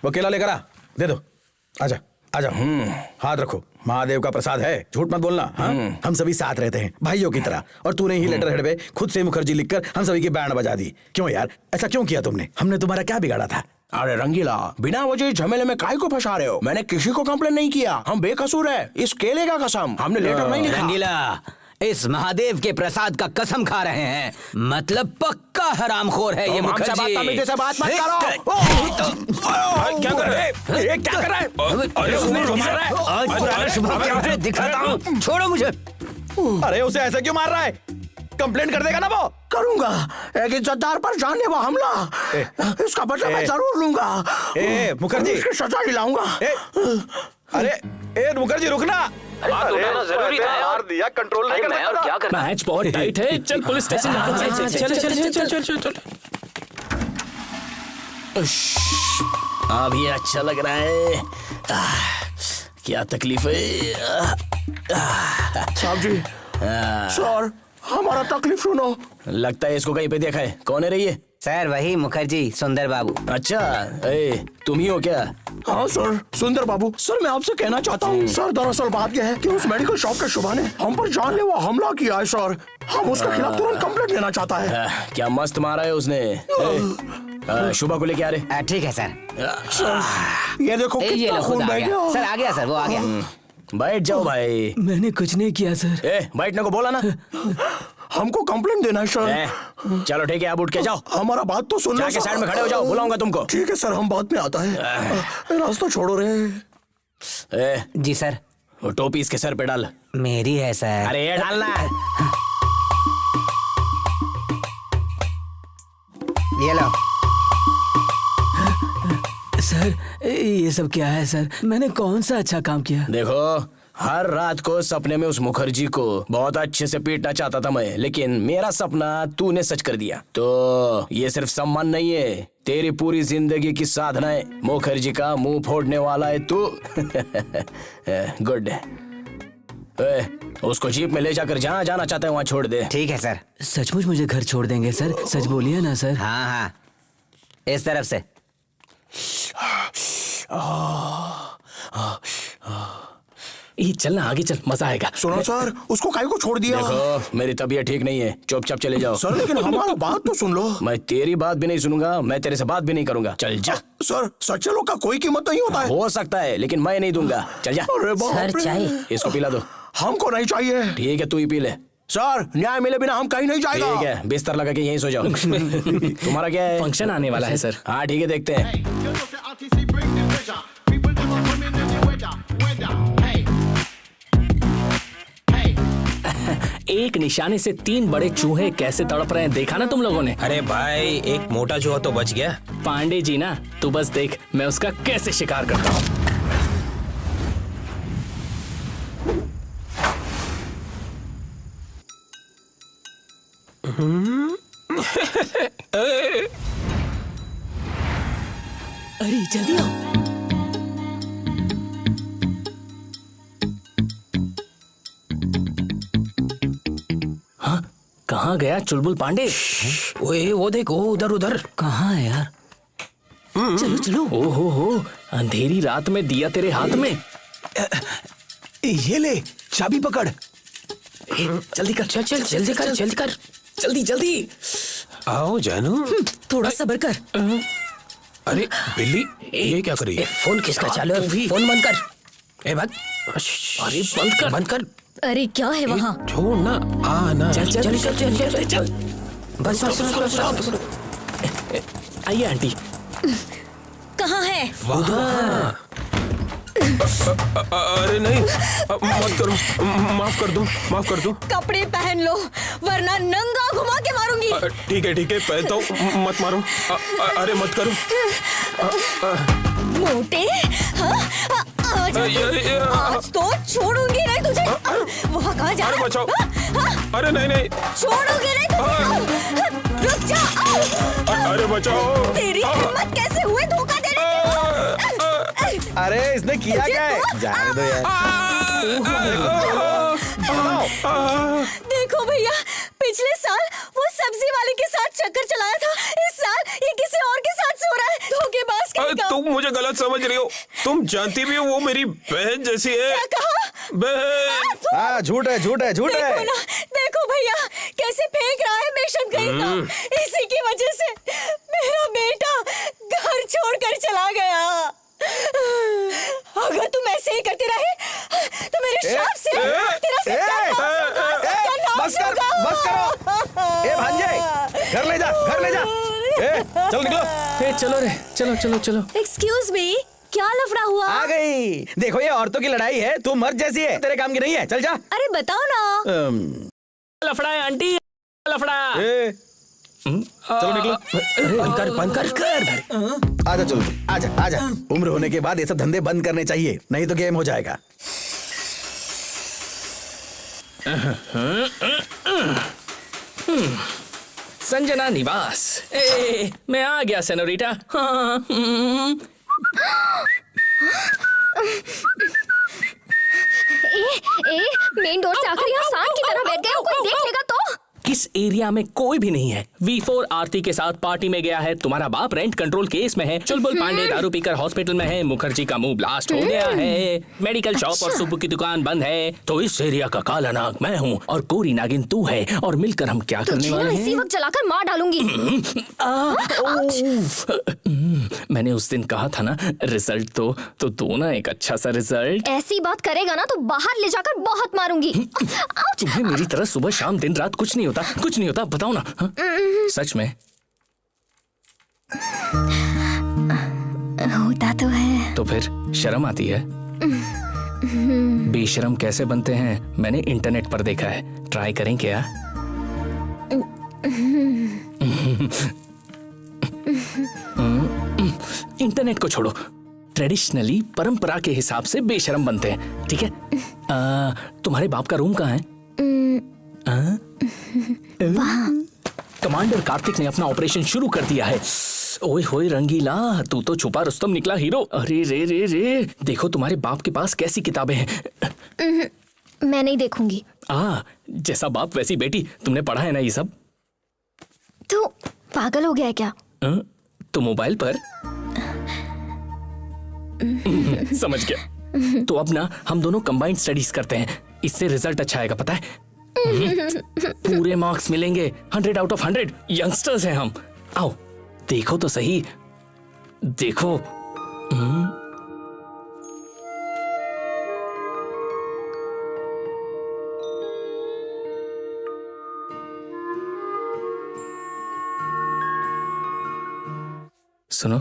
वो केला लेकर आ, दे दो। आजा आजा। हाथ रखो, महादेव का प्रसाद है, झूठ मत बोलना। हाँ, हम सभी साथ रहते हैं भाइयों की तरह। और तूने ही लेटर हेड पे खुद से मुखर्जी लिखकर हम सभी की बैंड बजा दी। क्यों यार, ऐसा क्यों किया तुमने? हमने तुम्हारा क्या बिगाड़ा था? अरे रंगीला, बिना वजह झमेले में काहे को फंसा रहे हो? मैंने किसी को कंप्लेन नहीं किया, हम बेकसूर है। इस केले का कसम, हमने लेटर नहीं लिखा। रंगीला, इस महादेव के प्रसाद का कसम खा रहे हैं, मतलब पक्का हरामखोर है ये मुखर्जी। बदतमीजी से बात मत करो। क्या कर रहे हैं? ये क्या कर रहा है? आज पुराना शुभ दिखाता हूँ, छोड़ो मुझे। अरे उसे ऐसा क्यों मार रहा है? कंप्लेंट कर देगा ना वो। करूंगा, एक इज्जतदार पर जानलेवा हमला, इसका बदला मैं जरूर लूंगा। मुखर्जी, इसकी सजा दिलाऊंगा। अरे मुखर्जी रुकना। बात उठाना जरूरी था यार। दिया कंट्रोल नहीं कर सकता। क्या करना? मैच बहुत टाइट है, चल पुलिस स्टेशन। चल। अभी अच्छा लग रहा है। क्या तकलीफ है? साहब जी, सर हमारा तकलीफ सुनो। लगता है इसको कहीं पे देखा है। कौन है रही है? सर वही मुखर्जी, सुंदर बाबू। अच्छा, तुम ही हो क्या? हाँ सर, सुंदर बाबू। सर मैं आपसे कहना चाहता हूँ सर, दरअसल बात यह है कि उस मेडिकल शॉप के शुभा ने हम पर जानलेवा हमला किया है सर। हम उसके खिलाफ तुरंत कंप्लेंट लेना चाहता है। क्या मस्त मारा है उसने। शुभा को लेके आ रहे। ठीक है सर। ये देखो ये कितना लो, खुद खून आ बह गया गया। सर, आ गया सर, वो आ गया। बैठ जाओ भाई। मैंने कुछ नहीं किया सर। बैठने को बोला ना। हमको कंप्लेंट देना है सर। चलो ठीक है, आप उठ के जाओ। हमारा बात तो सुन लो। जाके साइड में खड़े हो जाओ, बुलाऊंगा तुमको। ठीक है सर, हम बाद में आता है। रास्ता छोड़ो रे। जी सर। वो टोपी इसके सर पे डाल। मेरी है सर। अरे ये डालना। ये लो। सर ये सब क्या है सर? मैंने कौन सा अच्छा काम किया? देखो, हर रात को सपने में उस मुखर्जी को बहुत अच्छे से पीटना चाहता था मैं, लेकिन मेरा सपना तूने सच कर दिया। तो ये सिर्फ सम्मान नहीं है, तेरी पूरी जिंदगी की साधना है। मुखर्जी का मुंह फोड़ने वाला है तू। गुड। उसको जीप में ले जाकर जहाँ जाना चाहता है वहाँ छोड़ दे। ठीक है सर। सचमुच मुझे घर छोड़ देंगे सर? सच बोलिए ना सर। हाँ हाँ, इस तरफ से। ये चलना, आगे चल, मजा आएगा। सुनो सर, उसको काहे को छोड़ दिया? देखो, मेरी तबीयत ठीक नहीं है, चुपचाप चले जाओ। सर लेकिन हमारा बात तो सुन लो। मैं तेरी बात भी नहीं सुनूंगा, मैं तेरे से बात भी नहीं करूंगा। चल जा। सर, सच्चे लोग का कोई कीमत नहीं होता है। हो सकता है, लेकिन मैं नहीं दूंगा। चल जा। सर चाहिए। इसको पिला दो। हमको नहीं चाहिए। ठीक है, तू ही पी ले। सर न्याय मिले बिना हम कहीं नहीं जाएगा। ठीक है, बिस्तर लगा के यहीं सो जाओ। तुम्हारा क्या है? फंक्शन आने वाला है सर। हाँ ठीक है, देखते हैं। एक निशाने से 3 बड़े चूहे कैसे तड़प रहे हैं, देखा ना तुम लोगों ने? अरे भाई, एक मोटा चूहा तो बच गया। पांडे जी ना, तू बस देख मैं उसका कैसे शिकार करता हूँ। अरे जल्दी आओ। हाँ, कहाँ गया चुलबुल पांडे? ओए वो देख, वो उधर उधर। कहाँ है यार? चलो चलो। ओहो हो, अंधेरी रात में दिया तेरे हाथ में। ये ले, चाबी पकड़। जल्दी कर, चल चल, जल्दी कर, जल्दी कर, जल्दी जल्दी। आओ जानू। थोड़ा सब्र कर। अरे बिल्ली, ये क्या कर रही है? फोन किसका चालू है? फोन बंद कर। ए बात। अरे बंद कर, बंद कर। अरे क्या है वहाँ? छोड़ ना, आ ना। चल चल चल चल चल चल चल। बस बस बस बस। आइए आंटी। कहाँ है? वहाँ। अरे नहीं, मत करो, माफ कर दो, माफ कर दो। कपड़े पहन लो वरना नंगा घुमा के मारूंगी। ठीक है पहनता हूँ, मत मारो। अरे मत करो। मोटे हाँ? आज तो छोड़ूंगी नहीं तुझे। वहाँ कहाँ जा? अरे बचाओ। अरे नहीं छोड़ूंगी नहीं तुझे। रुक जा। अरे बचाओ। तेरी हिम्मत कैसे हुई धोखा देने की? अरे इसने किया क्या है? जाने दो यार। देखो भैया, पिछले साल वो सब्जी वाले के साथ चक्कर चलाया था, इस साल ये किसी और के साथ सो रहा है। धोखेबाज कहीं का। तुम मुझे गलत समझ रही हो। तुम जानती भी हो वो मेरी बहन जैसी है। क्या कहा? बहन। हाँ झूठ है, झूठ है, झूठ है। देखो ना, देखो भैया कैसे फेंक रहा है बेशक कहीं का। इसी की वजह से मेरा बेटा घर छोड़कर चला गया। अगर तुम ऐसे ही करते रहे तो मेरे श्राप से तेरा बस करो। ए भांजे, घर ले जा, घर ले जा। चल निकलो। चलो रे, चलो चलो चलो। एक्सक्यूज मी, क्या लफड़ा हुआ? आ गई। देखो ये औरतों की लड़ाई है, तू मर्द जैसी है, तेरे काम की नहीं है। चल जा। अरे बताओ ना। लफड़ा है आंटी, लफड़ा। चलो निकलो। बंद कर। आजा चलो, आजा आजा। उम्र होने के बाद ये सब धंधे बंद करने चाहिए, नहीं तो गेम हो जाएगा। संजना निवास। मैं आ गया सेनोरिटा। हाँ, मेन डोर से आकर यहाँ सांड की तरह बैठ गए हो, कोई देख लेगा तो? किस एरिया में कोई भी नहीं है। V4 आरती के साथ पार्टी में गया है। तुम्हारा बाप रेंट कंट्रोल केस में है। चुलबुल पांडे दारू पीकर हॉस्पिटल में है। मुखर्जी का मुंह ब्लास्ट हो गया है। मेडिकल शॉप और सुब्बू की दुकान बंद है। तो इस एरिया का काला नाग मैं हूँ और कोरी नागिन तू है, और मिलकर हम क्या करने वाले इसी हैं? वक्त जलाकर मार डालूंगी। मैंने उस दिन कहा था ना, रिजल्ट तो दो ना एक अच्छा सा रिजल्ट। ऐसी बात करेगा ना तो बाहर ले जाकर बहुत मारूंगी। तुम्हें मेरी तरह सुबह शाम दिन रात कुछ नहीं होता, कुछ नहीं होता, बताओ ना। हाँ? सच में होता तो है। तो फिर शर्म आती है? बेशरम कैसे बनते हैं मैंने इंटरनेट पर देखा है। ट्राई करें क्या? इंटरनेट को छोड़ो, ट्रेडिशनली परंपरा के हिसाब से बेशरम बनते हैं, ठीक है? तुम्हारे बाप का रूम कहाँ है? कमांडर कार्तिक ने अपना ऑपरेशन शुरू कर दिया है। ओए होए रंगीला, तू तो छुपा रुस्तम निकला हीरो। अरे रे रे रे, देखो तुम्हारे बाप के पास कैसी किताबें हैं। मैं नहीं देखूंगी। जैसा बाप वैसी बेटी। तुमने पढ़ा है ना ये सब? तो पागल हो गया है क्या? तो मोबाइल पर समझ गया। तो अब ना हम दोनों कंबाइंड स्टडीज करते हैं, इससे रिजल्ट अच्छा आएगा, पता है? पूरे मार्क्स मिलेंगे, 100 आउट ऑफ 100। यंगस्टर्स हैं हम। आओ देखो तो सही, देखो। सुनो,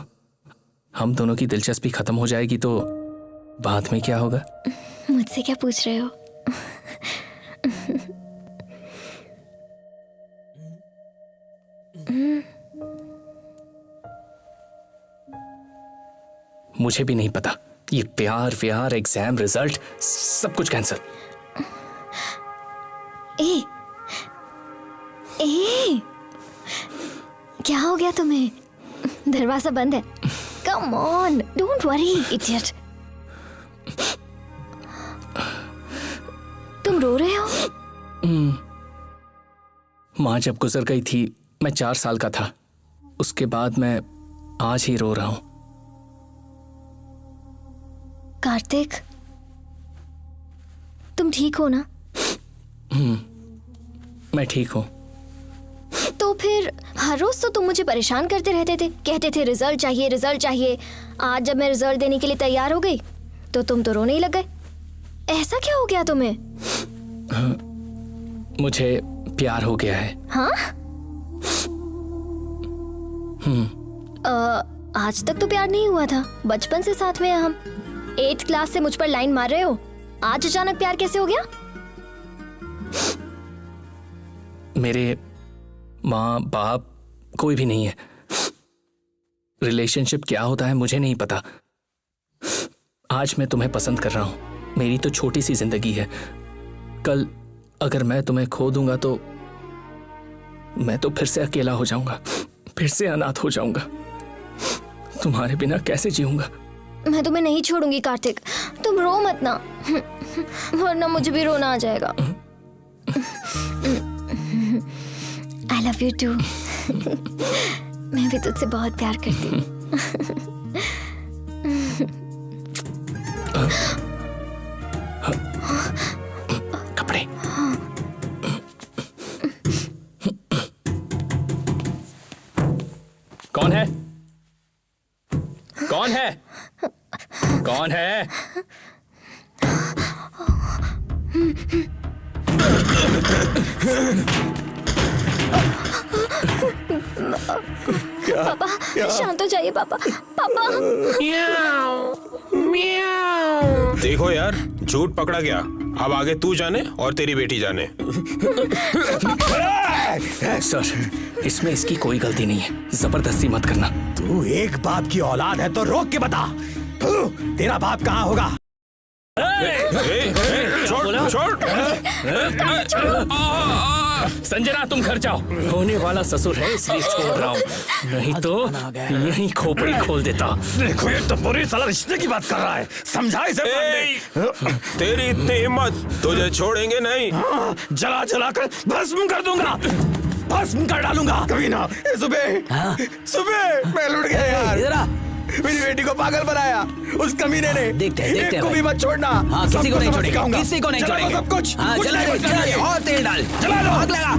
हम दोनों की दिलचस्पी खत्म हो जाएगी तो बाद में क्या होगा? मुझसे क्या पूछ रहे हो? मुझे भी नहीं पता। ये प्यार व्यार, एग्जाम रिजल्ट, सब कुछ कैंसिल। ए, क्या हो गया तुम्हें? दरवाजा बंद है। Come on, don't worry idiot. तुम रो रहे हो? माँ जब गुजर गई थी मैं 4 साल का था। उसके बाद मैं आज ही रो रहा हूं। कार्तिक, तुम ठीक हो ना? मैं ठीक हूं। तो फिर हर रोज तो तुम मुझे परेशान करते रहते थे, कहते थे रिजल्ट चाहिए, रिजल्ट चाहिए। आज जब मैं रिजल्ट देने के लिए तैयार हो गई तो तुम तो रोने ही लग गए। ऐसा क्या हो गया तुम्हें? मुझे प्यार हो गया है। हाँ? आज तक तो प्यार नहीं हुआ था। बचपन से साथ में हैं हम। 8th क्लास से मुझ पर लाइन मार रहे हो। आज अचानक प्यार कैसे हो गया? मेरे माँ बाप कोई भी नहीं है। रिलेशनशिप क्या होता है मुझे नहीं पता। आज मैं तुम्हें पसंद कर रहा हूं। मेरी तो छोटी सी जिंदगी है। कल अगर मैं तुम्हें खो दूंगा तो मैं तो फिर से अकेला हो जाऊंगा, फिर से अनाथ हो जाऊंगा। तुम्हारे बिना कैसे जीऊंगा? मैं तुम्हें नहीं छोड़ूंगी कार्तिक। तुम रो मत ना, वरना मुझे भी रोना आ जाएगा। I love you too। मैं भी तुझसे बहुत प्यार करती हूँ। कपड़े। कौन है? कौन है? कौन है? पापा शांत हो जाइए। पापा पापा। देखो यार, झूठ पकड़ा गया। अब आगे तू जाने और तेरी बेटी जाने। सर, इसमें इसकी कोई गलती नहीं है। जबरदस्ती मत करना। तू एक बाप की औलाद है तो रोक के बता, तेरा बाप कहाँ होगा? छोड़। संजना, तुम घर जाओ। होने वाला ससुर है इसलिए छोड़ रहा हूँ, नहीं तो यहीं खोपड़ी खोल देता। देखो, ये तो पूरी साला रिश्ते की बात कर रहा है। समझा इसे। तेरी इतनी हिम्मत, तुझे छोड़ेंगे नहीं। जला जला कर भस्म कर दूंगा, भस्म कर डालूंगा। कभी ना। सुबह मैं लुट गया यार। मेरी बेटी को पागल बनाया उस कमीने ने। देखते एक को भी मत छोड़ना। हाँ, किसी को नहीं छोड़ेंगे, किसी को नहीं छोड़ेंगे। सब कुछ। हाँ, जला दे, और तेल डाल। जला लो, आग लगा।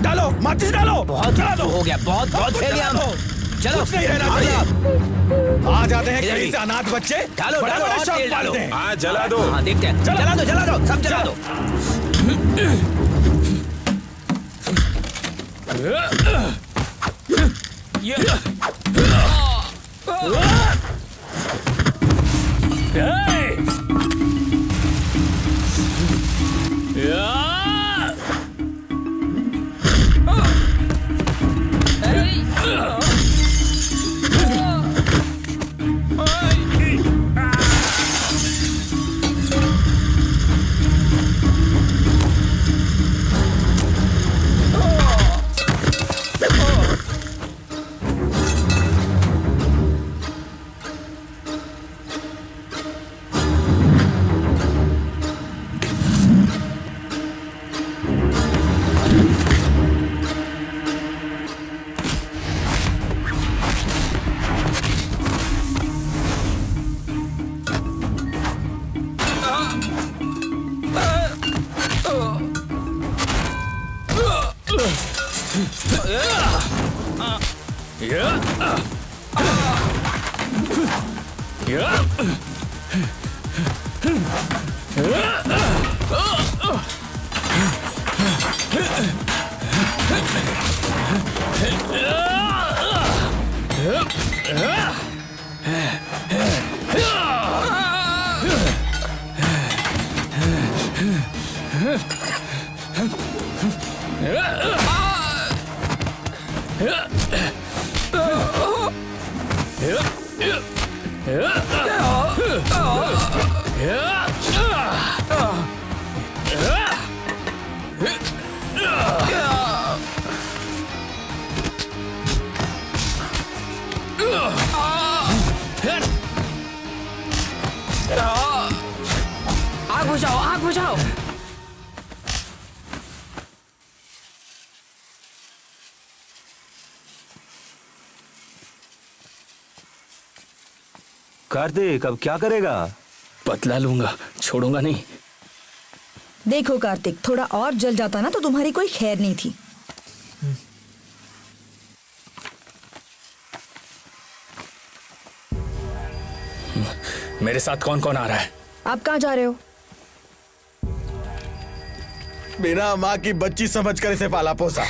डालो, माचिस डालो। बहुत हो गया, बहुत फैल गया। चलो, कुछ नहीं रहना चाहिए। आ जाते हैं कहीं से अनाथ बच्चे। डालो, डालो, और तेल डालो। हाँ, जला दो। हाँ, देखते हैं। जला दो, सब जला दो। आग बुझाओ, आग बुझाओ। कार्तिक अब क्या करेगा? बदला लूंगा, छोड़ूंगा नहीं। देखो कार्तिक, थोड़ा और जल जाता ना तो तुम्हारी कोई खैर नहीं थी। मेरे साथ कौन कौन आ रहा है? आप कहाँ जा रहे हो? बिना माँ की बच्ची समझकर इसे पाला पोसा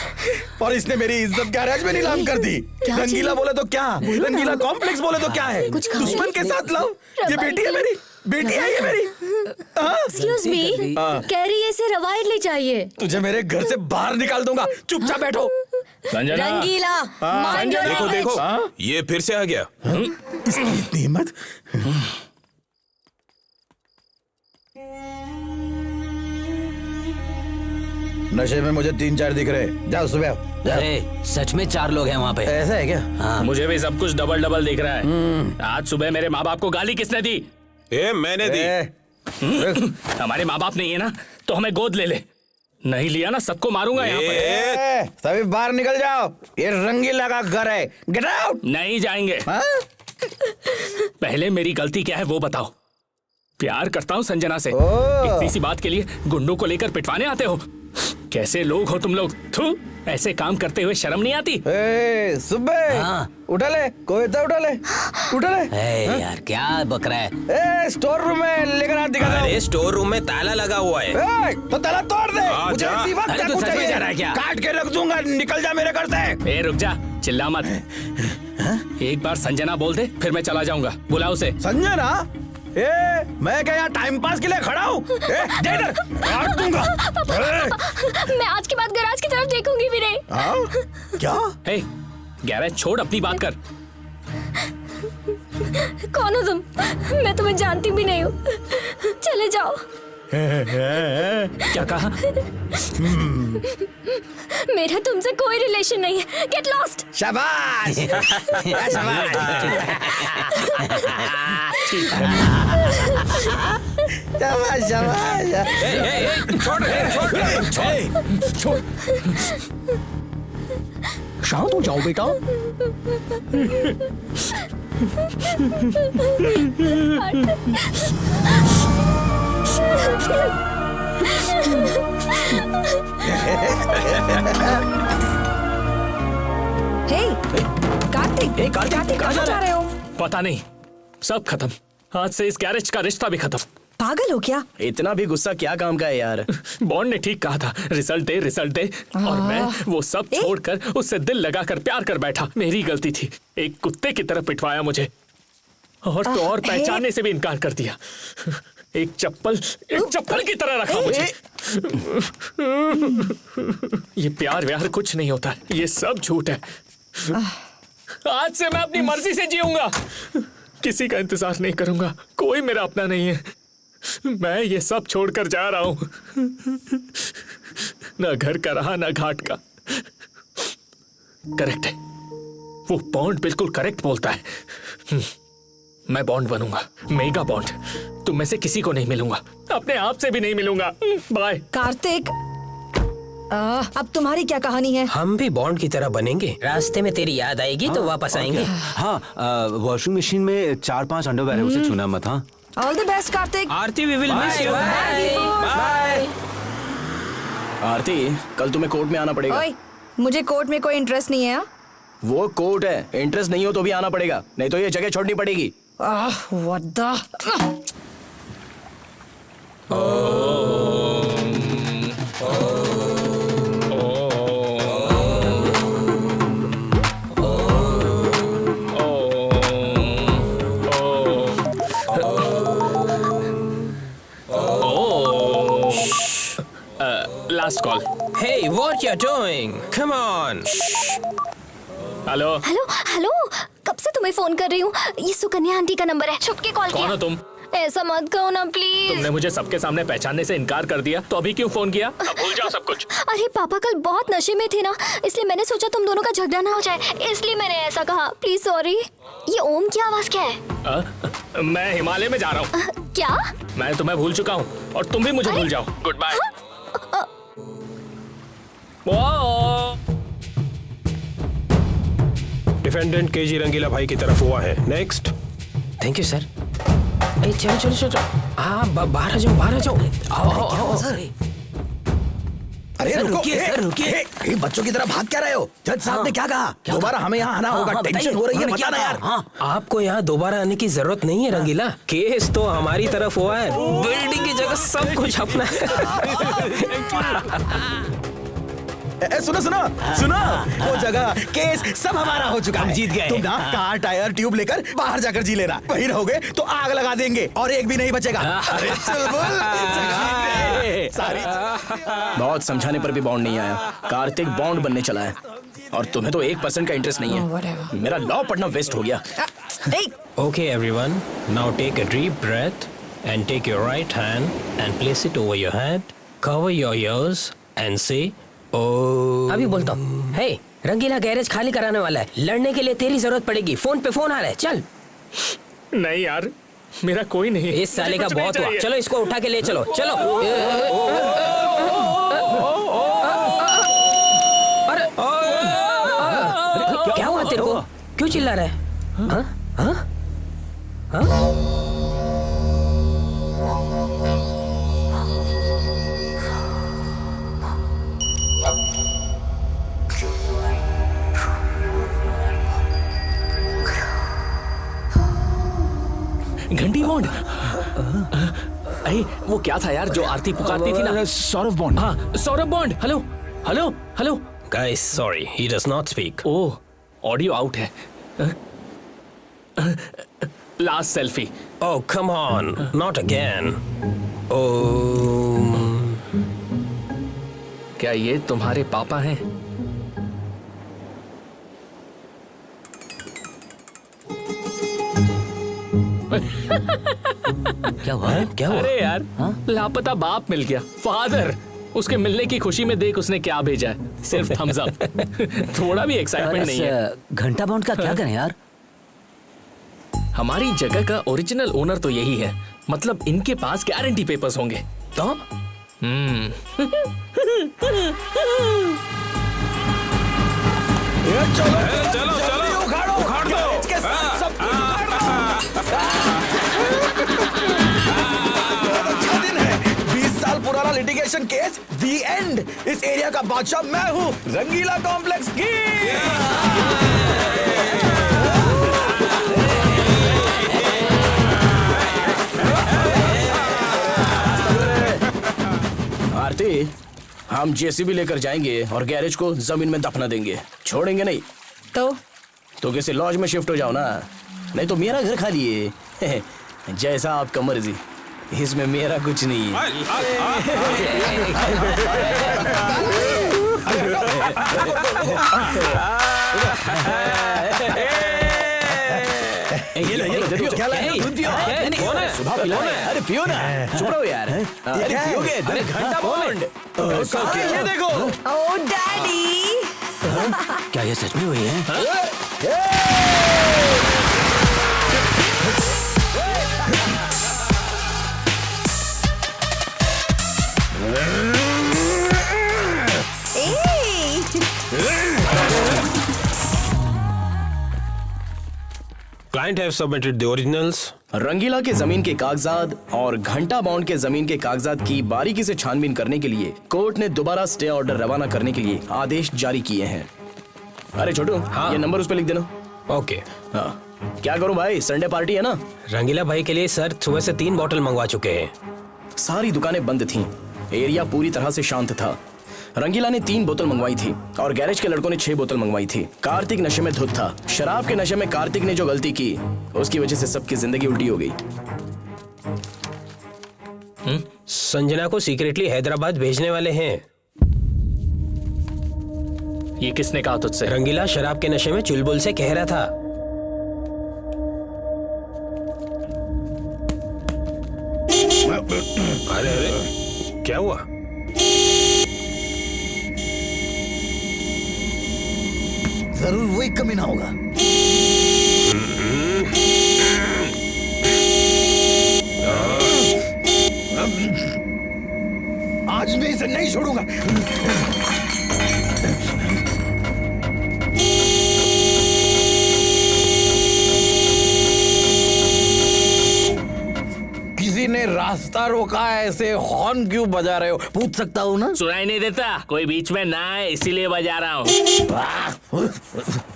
और इसने मेरी इज्जत गैरेज में नीलाम कर दी। रंगीला बोले तो क्या, रंगीला कॉम्प्लेक्स बोले तो क्या है, दुश्मन के साथ लव। ये बेटी है मेरी, बेटी है ये मेरी। एक्सक्यूज मी, कैरी ऐसे रवायत चाहिए। तुझे मेरे घर से बाहर निकाल दूंगा, चुपचाप बैठो। संजना, रंगीला, mind your देखो language। देखो, ये फिर से आ गया। इसकी इतनी हिम्मत। नशे में मुझे 3-4 दिख रहे। जाओ सुबह जाओ। अरे सच में 4 लोग हैं वहाँ पे। ऐसा है क्या? हाँ। मुझे भी सब कुछ डबल डबल दिख रहा है। आज सुबह मेरे माँ बाप को गाली किसने दी? मैंने दी। हमारे माँ बाप नहीं है ना, तो हमें गोद ले ले। नहीं लिया ना, सबको मारूंगा यहाँ पर। सभी बाहर निकल जाओ, ये रंगीला का घर है। Get out. नहीं जाएंगे। पहले मेरी गलती क्या है वो बताओ। प्यार करता हूँ संजना से, इतनी सी बात के लिए गुंडों को लेकर पिटवाने आते हो। कैसे लोग हो तुम लोग? थू, ऐसे काम करते हुए शर्म नहीं आती? सुबह हाँ। उठा ले, कोई तो उठा ले, उठा ले। यार क्या बक रहा है? स्टोर रूम में लेकर आ, दिखा दो। अरे स्टोर रूम में ताला लगा हुआ है। तो ताला तोड़ दे। मुझे जा। इसी वक्त अरे चाकू तू सच में चाहिए। जा रहा है क्या? काट के रख दूंगा, निकल जा मेरे घर से। रुक जा, चिल्ला मत। एक बार संजना बोल दे, फिर मैं चला जाऊंगा। बुला उसे। संजना, मैं क्या यहाँ टाइम पास के लिए खड़ा हूँ? इधर काट दूंगा। मैं आज के बाद गैराज की तरफ देखूंगी भी नहीं। क्या? गैरेज छोड़, अपनी बात कर। कौन हो तुम? मैं तुम्हें जानती भी नहीं हूँ। चले जाओ। क्या कहा? मेरा तुमसे कोई रिलेशन नहीं है। Get lost. शाबाश। शाबाश। शाबाश शाबाश। छोड़। शांत हो जाओ बेटा। कार्तिक कहाँ जा रहे हो? पता नहीं, सब खत्म। आज से इस गैरेज का रिश्ता भी खत्म। पागल हो क्या? इतना भी गुस्सा क्या काम का है यार? बॉन्ड ने ठीक कहा था, रिजल्ट दे। और मैं वो सब छोड़कर उससे दिल लगाकर प्यार कर बैठा। मेरी गलती थी। एक कुत्ते की तरह पिटवाया मुझे, और तो और पहचानने से भी इनकार कर दिया। एक चप्पल की तरह रखा मुझे। ये प्यार व्यार कुछ नहीं होता, ये सब झूठ है। आज से मैं अपनी मर्जी से जीऊंगा, किसी का इंतजार नहीं करूंगा। कोई मेरा अपना नहीं है। मैं ये सब छोड़कर जा रहा हूं। ना घर का रहा, ना घाट का। करेक्ट है, वो बॉन्ड बिल्कुल करेक्ट बोलता है। मैं बॉन्ड बनूंगा, मेगा बॉन्ड। तुम में से किसी को नहीं मिलूंगा, अपने आप से भी नहीं मिलूंगा। बाय। कार्तिक, अब तुम्हारी क्या कहानी है? हम भी बॉन्ड की तरह बनेंगे। रास्ते में तेरी याद आएगी तो वापस आएंगे। हाँ, वॉशिंग मशीन में 4-5 अंडरवेयर है, उसे छूना मत। हाँ, all the best Kartik. Aarti, we will miss you. Bye. Aarti, कल तुम्हें कोर्ट में आना पड़ेगा। ओए, मुझे कोर्ट में कोई इंटरेस्ट नहीं है। वो कोर्ट है, इंटरेस्ट नहीं हो तो भी आना पड़ेगा, नहीं तो ये जगह छोड़नी पड़ेगी। What the last call. Hey, what you're doing? Come on. Hello, hello hello, कब से तुम्हें फोन कर रही हूँ। ये सुकन्या आंटी का नंबर है, छुप के कॉल कौन किया। हो तुम? ऐसा मत कहो ना प्लीज। तुमने मुझे सबके सामने पहचानने से इनकार कर दिया, तो अभी क्यों फोन किया? अब भूल जाओ सब कुछ। अरे पापा कल बहुत नशे में थे ना, इसलिए मैंने सोचा तुम दोनों का झगड़ा ना हो जाए, इसलिए मैंने ऐसा कहा। Please sorry. ये ओम की आवाज क्या है? मैं हिमालय में जा रहा हूँ। क्या? मैं तुम्हें भूल चुका हूँ और तुम भी मुझे भूल जाओ। Good bye. Defendant KG Rangeela भाई की तरफ हुआ है। नेक्स्ट। Thank you sir. चलो चलो चलो, हाँ बाहर आ जाओ, बाहर आ जाओ। आओ सर। अरे सर, रुको, रुकिए, सर, रुकिए। ए, बच्चों की तरह भाग क्या रहे हो? जज साहब ने क्या कहा? दोबारा हमें यहाँ आना होगा। टेंशन हो रही है, बताना यार। आपको यहाँ दोबारा आने की जरूरत नहीं है रंगीला। केस तो हमारी तरफ हुआ है। बिल्डिंग की जगह सब कुछ अपना सुनो सुनो सुनो, वो जगह केस सब हमारा हो चुका है। हम जीत गए। तुम ना कार टायर ट्यूब लेकर बाहर जाकर जी लेना। वहीं रहोगे तो आग लगा देंगे और एक भी नहीं बचेगा। अरे चुलबुल, सारी बहुत समझाने पर भी बॉन्ड नहीं आया। कार्तिक बॉन्ड बनने चला है और तुम्हें तो 1% का इंटरेस्ट नहीं है। मेरा लॉ पढ़ना वेस्ट हो गया। Okay, everyone. Now take a deep breath and take your right hand and place it over your head. Cover your ears and say, "Oh." अभी बोलता हूँ। हे, रंगीला गैरेज खाली कराने वाला है। लड़ने के लिए तेरी जरूरत पड़ेगी। फोन पे फोन आ रहा है, चल। नहीं यार, मेरा कोई नहीं। इस साले का बहुत हुआ। चलो इसको उठा के ले चलो, चलो। अरे क्या हुआ तेरे को? क्यों चिल्ला रहा है? हाँ? हाँ? हाँ? घंटी बॉन्ड। अरे वो क्या था यार जो आरती पुकारती थी ना? सौरभ बॉन्ड। हाँ, Saurabh Bond. Hello hello hello. Guys, sorry, he does not speak. Oh, audio out है। Last selfie. Oh, come on, not again. Oh. क्या ये तुम्हारे पापा हैं? क्या हुआ? क्या हुआ? अरे यार, लापता बाप मिल गया। फादर। उसके मिलने की खुशी में देख उसने क्या भेजा है। सिर्फ थम्स अप। थोड़ा भी एक्साइटमेंट नहीं है। घंटा बॉन्ड का क्या करें यार? हमारी जगह का ओरिजिनल ओनर तो यही है, मतलब इनके पास गारंटी पेपर्स होंगे तो। चलो उखाड़ो, उखाड़ दो। इसके साथ सब कुछ अच्छा दिन है। 20 साल पुराना लिटिगेशन केस, दी एंड। इस एरिया का बादशाह मैं हूँ, रंगीला कॉम्प्लेक्स की। आरती, हम जेसीबी लेकर जाएंगे और गैरेज को जमीन में दफना देंगे, छोड़ेंगे नहीं। तो किसी लॉज में शिफ्ट हो जाओ ना, नहीं तो मेरा घर खाली है। जैसा आपका मर्जी, इसमें मेरा कुछ नहीं है। ये लो, क्या लाए हो? दूध पियो। सुबह पिलाना है। अरे पियो ना, चुप रहो यार। अरे पियोगे? अरे घंटा बॉन्ड। ये देखो। ओ डैडी। क्या ये सच में हुई है? Client have submitted the originals. रंगीला के जमीन के कागजात और घंटा बॉन्ड के जमीन के कागजात की बारीकी से छानबीन करने के लिए कोर्ट ने दोबारा स्टे ऑर्डर रवाना करने के लिए आदेश जारी किए हैं। अरे छोटू, ये नंबर उस पे लिख देना। Okay. हाँ, क्या करूं भाई, संडे पार्टी है ना। रंगीला भाई के लिए सर सुबह से 3 बॉटल मंगवा चुके हैं। सारी दुकानें बंद थीं, एरिया पूरी तरह से शांत था। रंगीला ने 3 बोतल मंगवाई थी और गैरेज के लड़कों ने 6 बोतल मंगवाई थी। कार्तिक नशे में धुत था। शराब के नशे में कार्तिक ने जो गलती की, उसकी वजह से सबकी जिंदगी उल्टी हो गई। संजना को सीक्रेटली हैदराबाद भेजने वाले हैं। ये किसने कहा तुझसे? रंगीला शराब के नशे में चुलबुल से कह रहा था। अरे अरे क्या हुआ? जरूर वही कमीना होगा। आज मैं इसे नहीं छोड़ूंगा। किसी ने रास्ता रोका है, ऐसे हॉर्न क्यों बजा रहे हो? पूछ सकता हूँ ना? सुनाई नहीं देता? कोई बीच में ना है इसीलिए बजा रहा हूँ।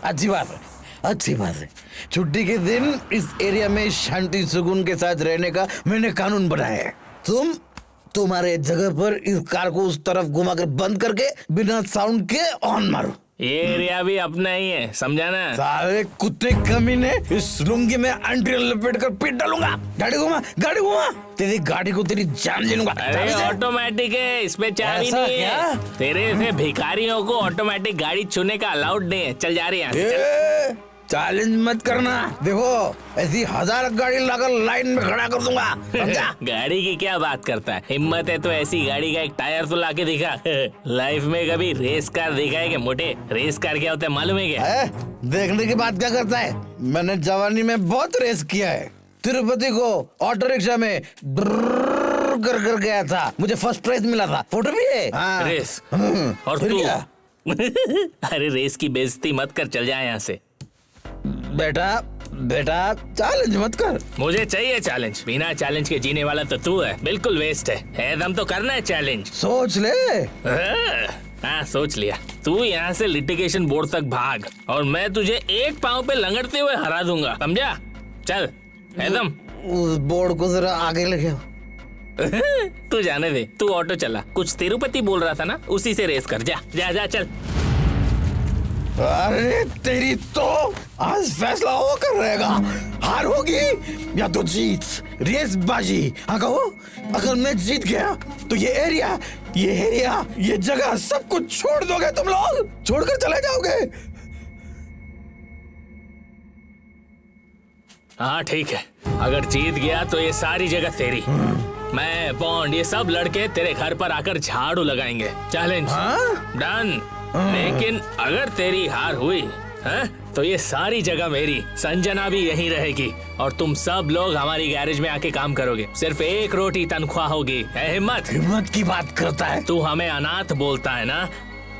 अच्छी बात है, अच्छी बात है। छुट्टी के दिन इस एरिया में शांति सुकून के साथ रहने का मैंने कानून बनाया है। तुम्हारे जगह पर इस कार को उस तरफ घुमाकर बंद करके बिना साउंड के ऑन मारो। ये एरिया भी अपना ही है, समझा ना? सारे कुत्ते कमीने, इस लुंगी में अंटी लपेट कर पीट डालूंगा। गाड़ी घुमा, गाड़ी घुमा। तेरी गाड़ी को तेरी जान ले लूंगा। अरे ऑटोमेटिक है, इसमें चाबी नहीं है। तेरे से भिखारियों को ऑटोमेटिक गाड़ी छूने का अलाउड नहीं है। चल जा रही है। चैलेंज मत करना। देखो ऐसी 1000 गाड़ी लाकर लाइन में खड़ा कर दूंगा, समझा? गाड़ी की क्या बात करता है? हिम्मत है तो ऐसी गाड़ी का एक टायर तो लाके दिखा। लाइफ में कभी रेस कार देखा है क्या? मोटे रेस कार क्या होता है मालूम है क्या? देखने की बात क्या करता है? मैंने जवानी में बहुत रेस किया है। तिरुपति को ऑटो रिक्शा में कर कर गया था, मुझे फर्स्ट प्राइज मिला था। फोटो भी है। रेस और तू? अरे रेस की बेइज्जती मत कर, चल जाए यहाँ से। बेटा चैलेंज मत कर। मुझे चाहिए चैलेंज। बिना चैलेंज के जीने वाला तो तू है, बिल्कुल वेस्ट है दम तो करना है चैलेंज। सोच ले। हाँ सोच लिया। तू यहाँ से लिटिगेशन बोर्ड तक भाग और मैं तुझे एक पाँव पे लंगड़ते हुए हरा दूंगा, समझा? चल एकदम। उस बोर्ड को जरा आगे लेके आओ। तू जाने दे, तू ऑटो चला। कुछ तिरुपति बोल रहा था ना, उसी से रेस कर। जा जा जा चल। अरे तेरी तो आज फैसला होकर रहेगा, हार होगी या तो जीत। रेस बाजी। हाँ कहो, अगर मैं जीत गया तो ये एरिया ये जगह सब कुछ छोड़ दोगे तुम लोग? छोड़कर चले जाओगे? हाँ ठीक है, अगर जीत गया तो ये सारी जगह तेरी। मैं बॉन्ड ये सब लड़के तेरे घर पर आकर झाड़ू लगाएंगे। Challenge done. लेकिन अगर तेरी हार हुई तो ये सारी जगह मेरी। संजना भी यहीं रहेगी और तुम सब लोग हमारी गैरेज में आके काम करोगे। सिर्फ 1 रोटी तनख्वाह होगी। हिम्मत की बात करता है तू। हमें अनाथ बोलता है ना,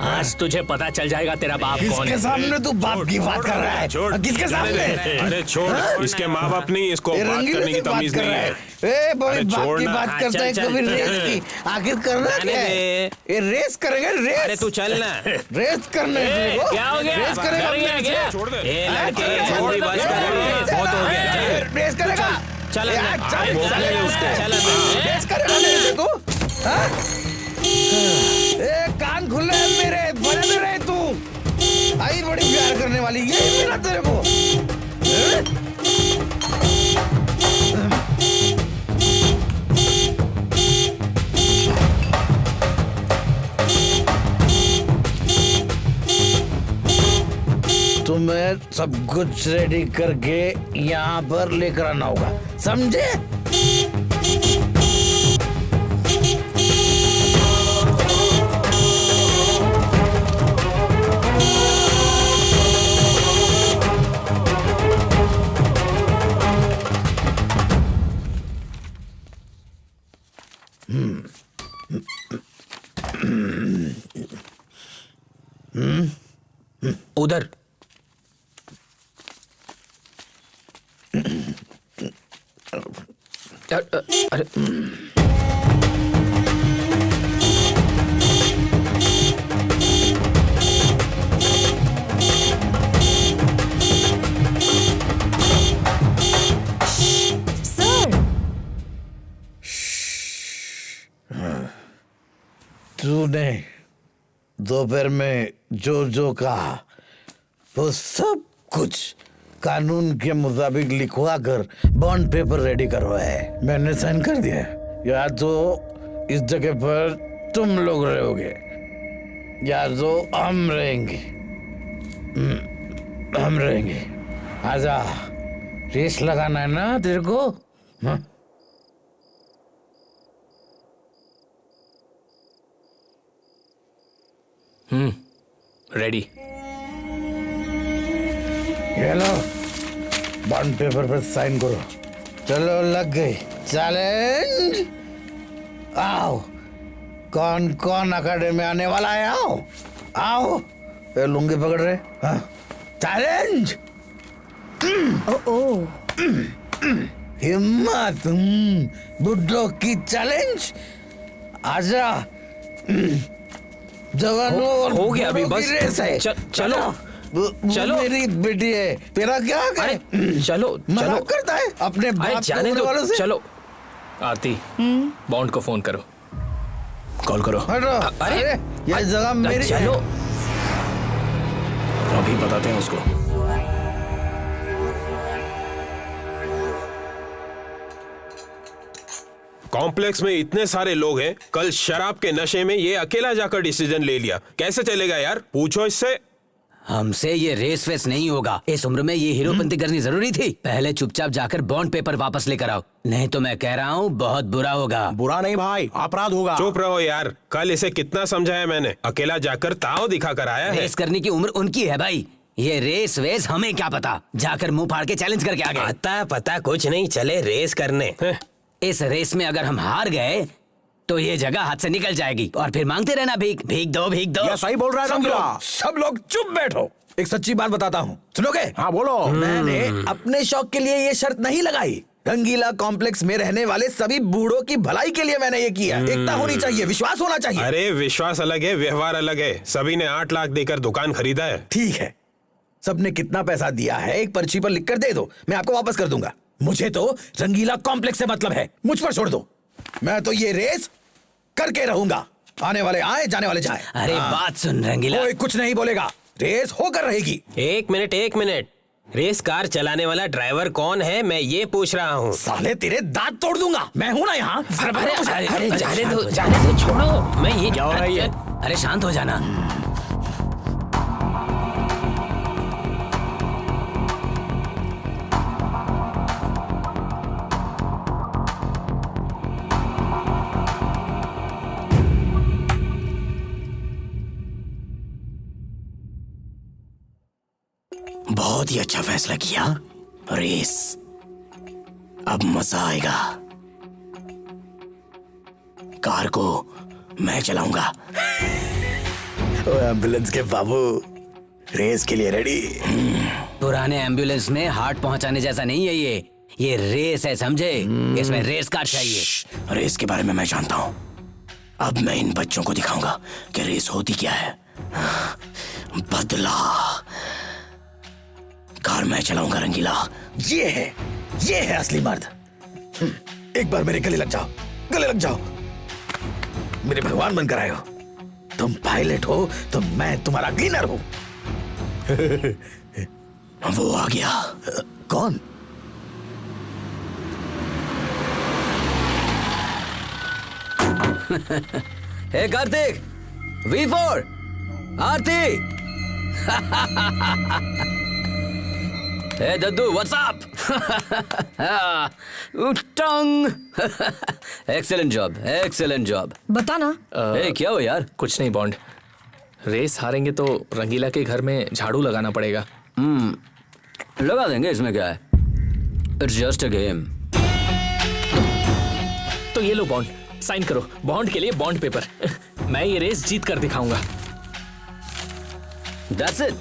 आज तुझे पता चल जाएगा तेरा बाप कौन है। किसके सामने तू बाप की बात कर रहा है? किसके सामने? अरे छोड़, इसके माँ बाप नहीं, इसको बात करने की तमीज नहीं है। बाप की बात करता है कभी रेस की। आखिर करना क्या है? ये रेस करेंगे, रेस। अरे तू चल ना। रेस करने क्या हो गया? रेस करेगा क्या? छोड़ दे। बहुत हो गया। रेस करेगा। चल रेस करेगा तू। कान खुले हैं मेरे, बने रहे तू। आई बड़ी प्यार करने वाली, यही मिला तेरे को। तुम्हें सब कुछ रेडी करके यहाँ पर लेकर आना होगा, समझे? उधर। अरे तूने दोपहर में जो कहा वो सब कुछ कानून के मुताबिक लिखवा कर बॉन्ड पेपर रेडी करवाया है। मैंने साइन कर दिया। या तो इस जगह पर तुम लोग रहोगे या तो हम रहेंगे। हम रहेंगे। आजा, रेस लगाना है ना तेरे को? हाँ? रेडी। ये लो, बॉन्ड पेपर पर साइन करो। चलो, लग गई। चैलेंज, आओ। कौन कौन अकेडमी आने वाला है? आओ आओ। ये लुंगी पकड़ रहे? हाँ, चैलेंज। हिम्मत, बुड्ढों की चैलेंज। आजा, जवानों और हो गया अभी, बुड्ढों की बस। रेस है। चलो चलो। मेरी बेटी है, तेरा क्या है? चलो मजाक करता है अपने बाप जाने के वालों दो। से? चलो आरती, बॉन्ड को फोन करो। कॉल करो। हटो। अरे ये जगह मेरी है। चलो, अभी बताते हैं उसको। कॉम्प्लेक्स में इतने सारे लोग हैं, कल शराब के नशे में ये अकेला जाकर डिसीजन ले लिया। कैसे चलेगा यार? पूछो इससे। हमसे ये रेस वेस नहीं होगा। इस उम्र में ये हीरोपंती करनी जरूरी थी? पहले चुपचाप जाकर बॉन्ड पेपर वापस लेकर आओ, नहीं तो मैं कह रहा हूँ बहुत बुरा होगा। बुरा नहीं भाई, अपराध होगा। चुप रहो यार, कल इसे कितना समझाया मैंने। अकेला जाकर ताव दिखा कर आया है। रेस करने की उम्र उनकी है भाई, ये रेस वेस हमें क्या पता। जाकर मुंह फाड़ के चैलेंज करके आ गए। पता पता कुछ नहीं, चले रेस करने। इस रेस में अगर हम हार गए तो ये जगह हाथ से निकल जाएगी और फिर मांगते रहना भीख, भीख दो भीख दो। ये सही बोल रहा है रंगीला। सब लोग चुप बैठो। एक सच्ची बात बताता हूँ, सुनोगे? हाँ बोलो। मैंने अपने शौक के लिए ये शर्त नहीं लगाई। रंगीला कॉम्प्लेक्स में रहने वाले सभी बूढ़ों की भलाई के लिए मैंने ये किया। एकता होनी चाहिए, विश्वास होना चाहिए। अरे विश्वास अलग है, व्यवहार अलग है। सभी ने 8 लाख देकर दुकान खरीदा है। ठीक है, सबने कितना पैसा दिया है एक पर्ची पर लिखकर दे दो, मैं आपको वापस कर दूंगा। मुझे तो रंगीला कॉम्प्लेक्स से मतलब है, मुझ पर छोड़ दो। मैं तो ये रेस करके रहूंगा, आने वाले आए जाने वाले जाए। अरे बात सुन रंगीला, कोई कुछ नहीं बोलेगा, रेस होकर रहेगी। एक मिनट, रेस कार चलाने वाला ड्राइवर कौन है, मैं ये पूछ रहा हूँ। साले तेरे दांत तोड़ दूंगा, मैं हूं ना यहाँ। अरे जाने दो, छोड़ो। मैं ये क्या हो रहा है ये? अरे शांत हो जाना। बहुत ही अच्छा फैसला किया। रेस, अब मजा आएगा। कार को मैं चलाऊंगा। ओ एम्बुलेंस के बाबू, रेस के लिए रेडी? पुराने एम्बुलेंस में हार्ट पहुंचाने जैसा नहीं है ये रेस है, समझे? इसमें रेस कार चाहिए। रेस के बारे में मैं जानता हूं। अब मैं इन बच्चों को दिखाऊंगा कि रेस होती क्या है। बदला, कार मैं चलाऊंगा रंगीला। ये है असली मर्द। एक बार मेरे गले लग जाओ, मेरे भगवान बनकर आए हो। तुम पायलट हो तो मैं तुम्हारा क्लीनर हूं। वो आ गया। कौन? हे कार्तिक, V4, आरती। हे दद्दू, व्हाट्सअप? Excellent job. बताना। हे क्या हो यार? कुछ नहीं बॉन्ड, रेस हारेंगे तो रंगीला के घर में झाड़ू लगाना पड़ेगा। लगा देंगे, इसमें क्या है? It's just a game. तो ये लो बॉन्ड, साइन करो। बॉन्ड के लिए बॉन्ड पेपर। मैं ये रेस जीत कर दिखाऊंगा। That's it.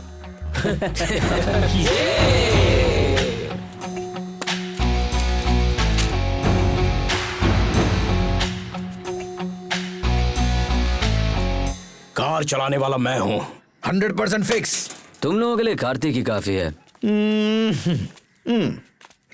कार चलाने वाला मैं हूं। 100% फिक्स। तुम लोगों के लिए कार्तिक ही काफी है।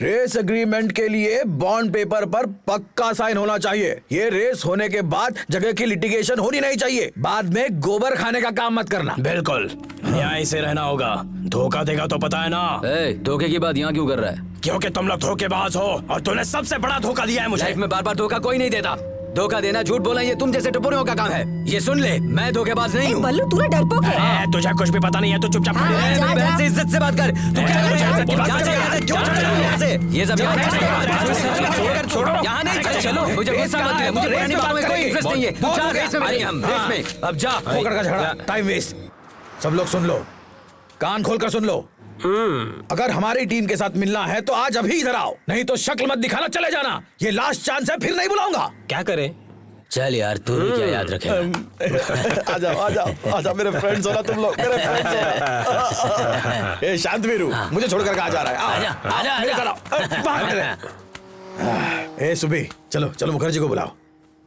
रेस एग्रीमेंट के लिए बॉन्ड पेपर पर पक्का साइन होना चाहिए। ये रेस होने के बाद जगह की लिटिगेशन होनी नहीं चाहिए। बाद में गोबर खाने का काम मत करना। बिल्कुल न्याय से रहना होगा। धोखा देगा तो पता है ना। धोखे की बात यहाँ क्यों कर रहा है? क्योंकि तुम लोग धोखेबाज हो और तूने सबसे बड़ा धोखा दिया है मुझे। लाइफ में बार बार धोखा कोई नहीं देता। धोखा देना, झूठ बोलना ये तुम जैसे टपोरियों का काम है। ये सुन ले, मैं धोखेबाज नहीं हूँ। बल्लू तू ना डरपोक है। तुझे कुछ भी पता नहीं है, तो चुपचाप खड़े रह। मेरी बहन से इज्जत से बात कर। तू क्या यहाँ से ये सब यहाँ नहीं। चलो मुझे गुस्सा मत दिला, मुझे पुरानी बातों में कोई इंटरेस्ट नहीं है। तू जा रेस में, हम रेस में। अब जा। पोकर का झगड़ा, टाइम वेस्ट। सब लोग सुन लो, कान खोलकर सुन लो। अगर हमारी टीम के साथ मिलना है तो आज अभी इधर आओ, नहीं तो शक्ल मत दिखाना, चले जाना। ये लास्ट चांस है, फिर नहीं बुलाऊंगा। क्या करें? चल यार, तू भी क्या याद रखेगा। आ जाओ आ जाओ आ जाओ, मेरे फ्रेंड्स हो ना तुम लोग, मेरे फ्रेंड्स हो। ए शांत वीरू, मुझे छोड़कर कहाँ जा रहा है? आजा मेरे साथ आओ। ए सुबी, चलो चलो मुखर्जी को बुलाओ।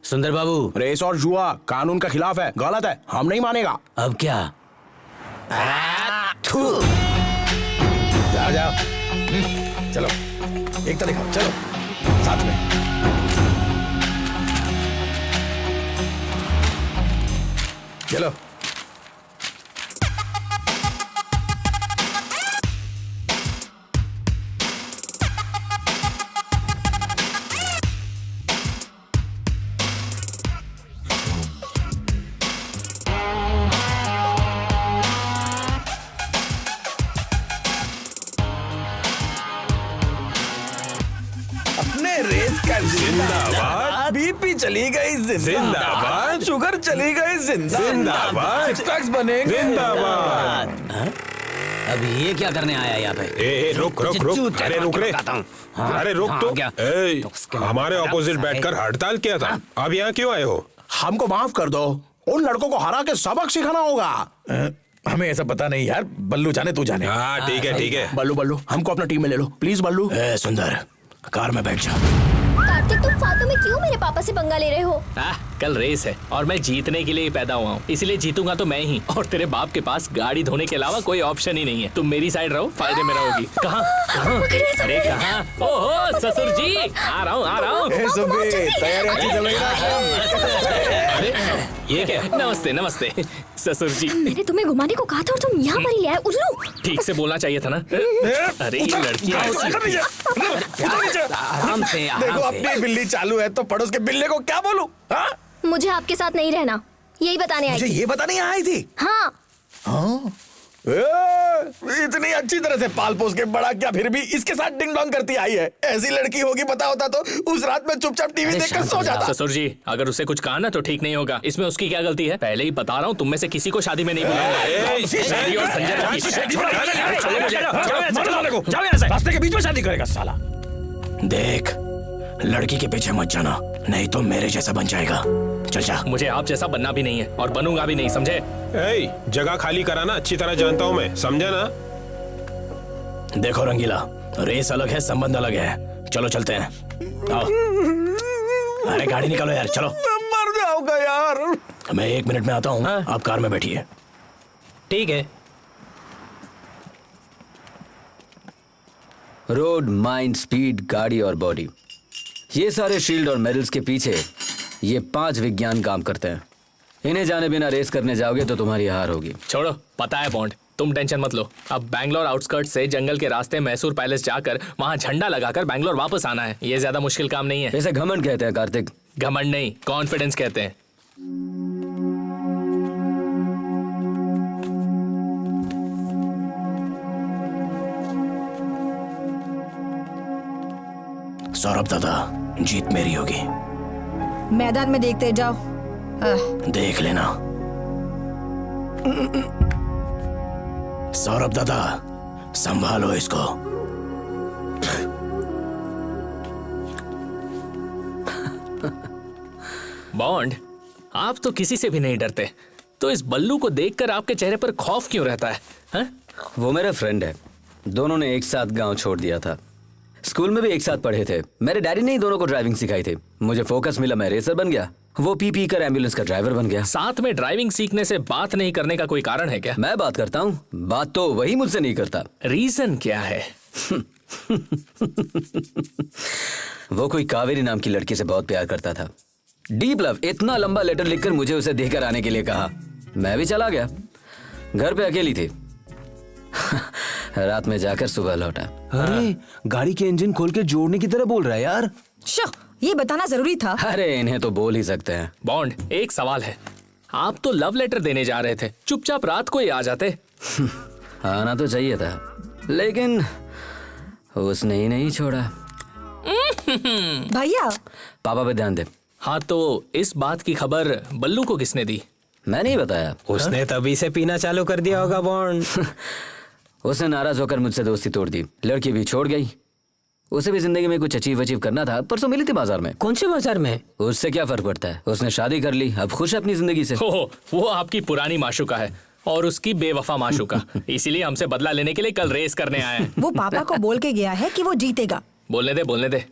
सुंदर बाबू, रेस और जुआ कानून का खिलाफ है, गलत है, हम नहीं मानेगा। अब क्या? जाओ जाओ, चलो एकता दिखाओ, चलो साथ में। चलो रेस का जिंदाबाद। बीपी चली गई जिंदाबाद। शुगर चली गई जिंदाबाद। सिक्स पैक्स बनेंगे जिंदाबाद। अब ये क्या करने आया यहाँ पे? ए रुक रुक रुक, अरे रुक रे, अरे रुक तो। ए, हमारे ऑपोजिट बैठकर हड़ताल किया था, अब यहाँ क्यों आए हो? हमको माफ कर दो, उन लड़कों को हरा के सबक सिखाना होगा। हमें ऐसा पता नहीं यार, बल्लू जाने तू जाने। हाँ ठीक है ठीक है। बल्लू बल्लू हमको अपना टीम में ले लो प्लीज। बल्लू सुंदर, कार में बैठ जा। कार्तिक, तुम फालतू में क्यों मेरे पापा से पंगा ले रहे हो? कल रेस है और मैं जीतने के लिए ही पैदा हुआ हूँ, इसलिए जीतूंगा तो मैं ही। और तेरे बाप के पास गाड़ी धोने के अलावा कोई ऑप्शन ही नहीं है। तुम मेरी साइड रहो, फायदे में रहोगी। कहाँ? अरे कहाँ? ओहो ससुर जी, आ रहा हूँ आ रहा हूँ। तैयारी अच्छी चल रही है? ये क्या? नमस्ते नमस्ते ससुर जी। मैंने तुम्हें घुमाने को कहा था और तुम यहाँ पर ही ले आए, उल्लू। ठीक से बोलना चाहिए था ना। अरे ये लड़की आराम से, देखो अपनी बिल्ली चालू है तो पड़ोस के बिल्ले को क्या बोलूं? हाँ? मुझे आपके साथ नहीं रहना, यही बताने आई मुझे थी। ये बताने आई थी। हाँ। हाँ? इतनी अच्छी तरह से पाल पोस के बड़ा क्या फिर भी इसके साथ डिंग डोंग करती आई है। ऐसी लड़की होगी पता होता तो उस रात में चुपचाप टीवी देखकर सो जाता। ससुर जी, अगर उसे कुछ कहा ना तो ठीक नहीं होगा। इसमें उसकी क्या गलती है? पहले ही बता रहा हूँ, तुम में से किसी को शादी में नहीं बुलाऊंगा। रास्ते के बीच में शादी करेगा साला। देख, लड़की के पीछे मत जाना, नहीं तो मेरे जैसा बन जाएगा। चल जा। मुझे आप जैसा बनना भी नहीं है और बनूंगा भी नहीं, समझे? जगह खाली कराना अच्छी तरह जानता हूँ मैं, समझा ना? देखो रंगीला, रेस अलग है, संबंध अलग है। चलो चलते हैं, आओ। अरे गाड़ी निकालो यार, चलो। मर जाऊंगा यार। मैं 1 मिनट में आता हूँ, आप कार में बैठिए। ठीक है। रोड, माइंड, स्पीड, गाड़ी और बॉडी, ये सारे शील्ड और मेडल्स के पीछे ये 5 विज्ञान काम करते हैं। इन्हें जाने बिना रेस करने जाओगे तो तुम्हारी हार होगी। छोड़ो, पता है बॉन्ड, तुम टेंशन मत लो। अब बैंगलोर आउटस्कर्ट से जंगल के रास्ते मैसूर पैलेस जाकर वहाँ झंडा लगाकर बैंगलोर वापस आना है। ये ज्यादा मुश्किल काम नहीं है। इसे घमंड कहते हैं कार्तिक। घमंड नहीं, कॉन्फिडेंस कहते हैं। सौरभ दादा, जीत मेरी होगी। मैदान में देखते जाओ। देख लेना। सौरभ दादा, संभालो इसको। बॉन्ड, आप तो किसी से भी नहीं डरते, तो इस बल्लू को देखकर आपके चेहरे पर खौफ क्यों रहता है? हा? वो मेरा फ्रेंड है, दोनों ने एक साथ गांव छोड़ दिया था। स्कूल में भी एक साथ पढ़े थे। मेरे डैडी ने ही दोनों को ड्राइविंग सिखाई थी। मुझे फोकस मिला, मैं रेसर बन गया। वो पी कर एम्बुलेंस का ड्राइवर बन गया। साथ में ड्राइविंग सीखने से बात नहीं करने का कोई कारण है क्या? मैं बात करता हूँ, बात तो वही मुझसे नहीं करता। रीजन क्या है? वो कोई कावेरी नाम की लड़की से बहुत प्यार करता था। Deep love. इतना लंबा लेटर लिखकर मुझे उसे देकर आने के लिए कहा। मैं भी चला गया। घर पे अकेली थी। रात में जाकर सुबह लौटा। अरे गाड़ी के इंजन खोल के जोड़ने की तरह बोल रहा है यार। ये बताना जरूरी था। अरे इन्हें तो बोल ही सकते हैं। बॉन्ड, एक सवाल है, आप तो लव लेटर देने जा रहे थे, चुपचाप रात को ही आ जाते। आना तो चाहिए था, लेकिन उसने ही नहीं छोड़ा। भैया पापा पे ध्यान दे। हाँ, तो इस बात की खबर बल्लू को किसने दी? मैं नहीं बताया। उसने तभी से पीना चालू कर दिया होगा बॉन्ड। उसने नाराज होकर मुझसे दोस्ती तोड़ दी, लड़की भी छोड़ गई। उसे भी जिंदगी में कुछ अचीव करना था। परसों मिली थी बाजार में। कौन से बाजार में? उससे क्या फर्क पड़ता है, उसने शादी कर ली, अब खुश है अपनी जिंदगी से। वो आपकी पुरानी माशुका है और उसकी बेवफा माशुका। इसीलिए हमसे बदला लेने के लिए कल रेस करने आया है। वो पापा को बोल के गया है कि वो जीतेगा। बोलने दे।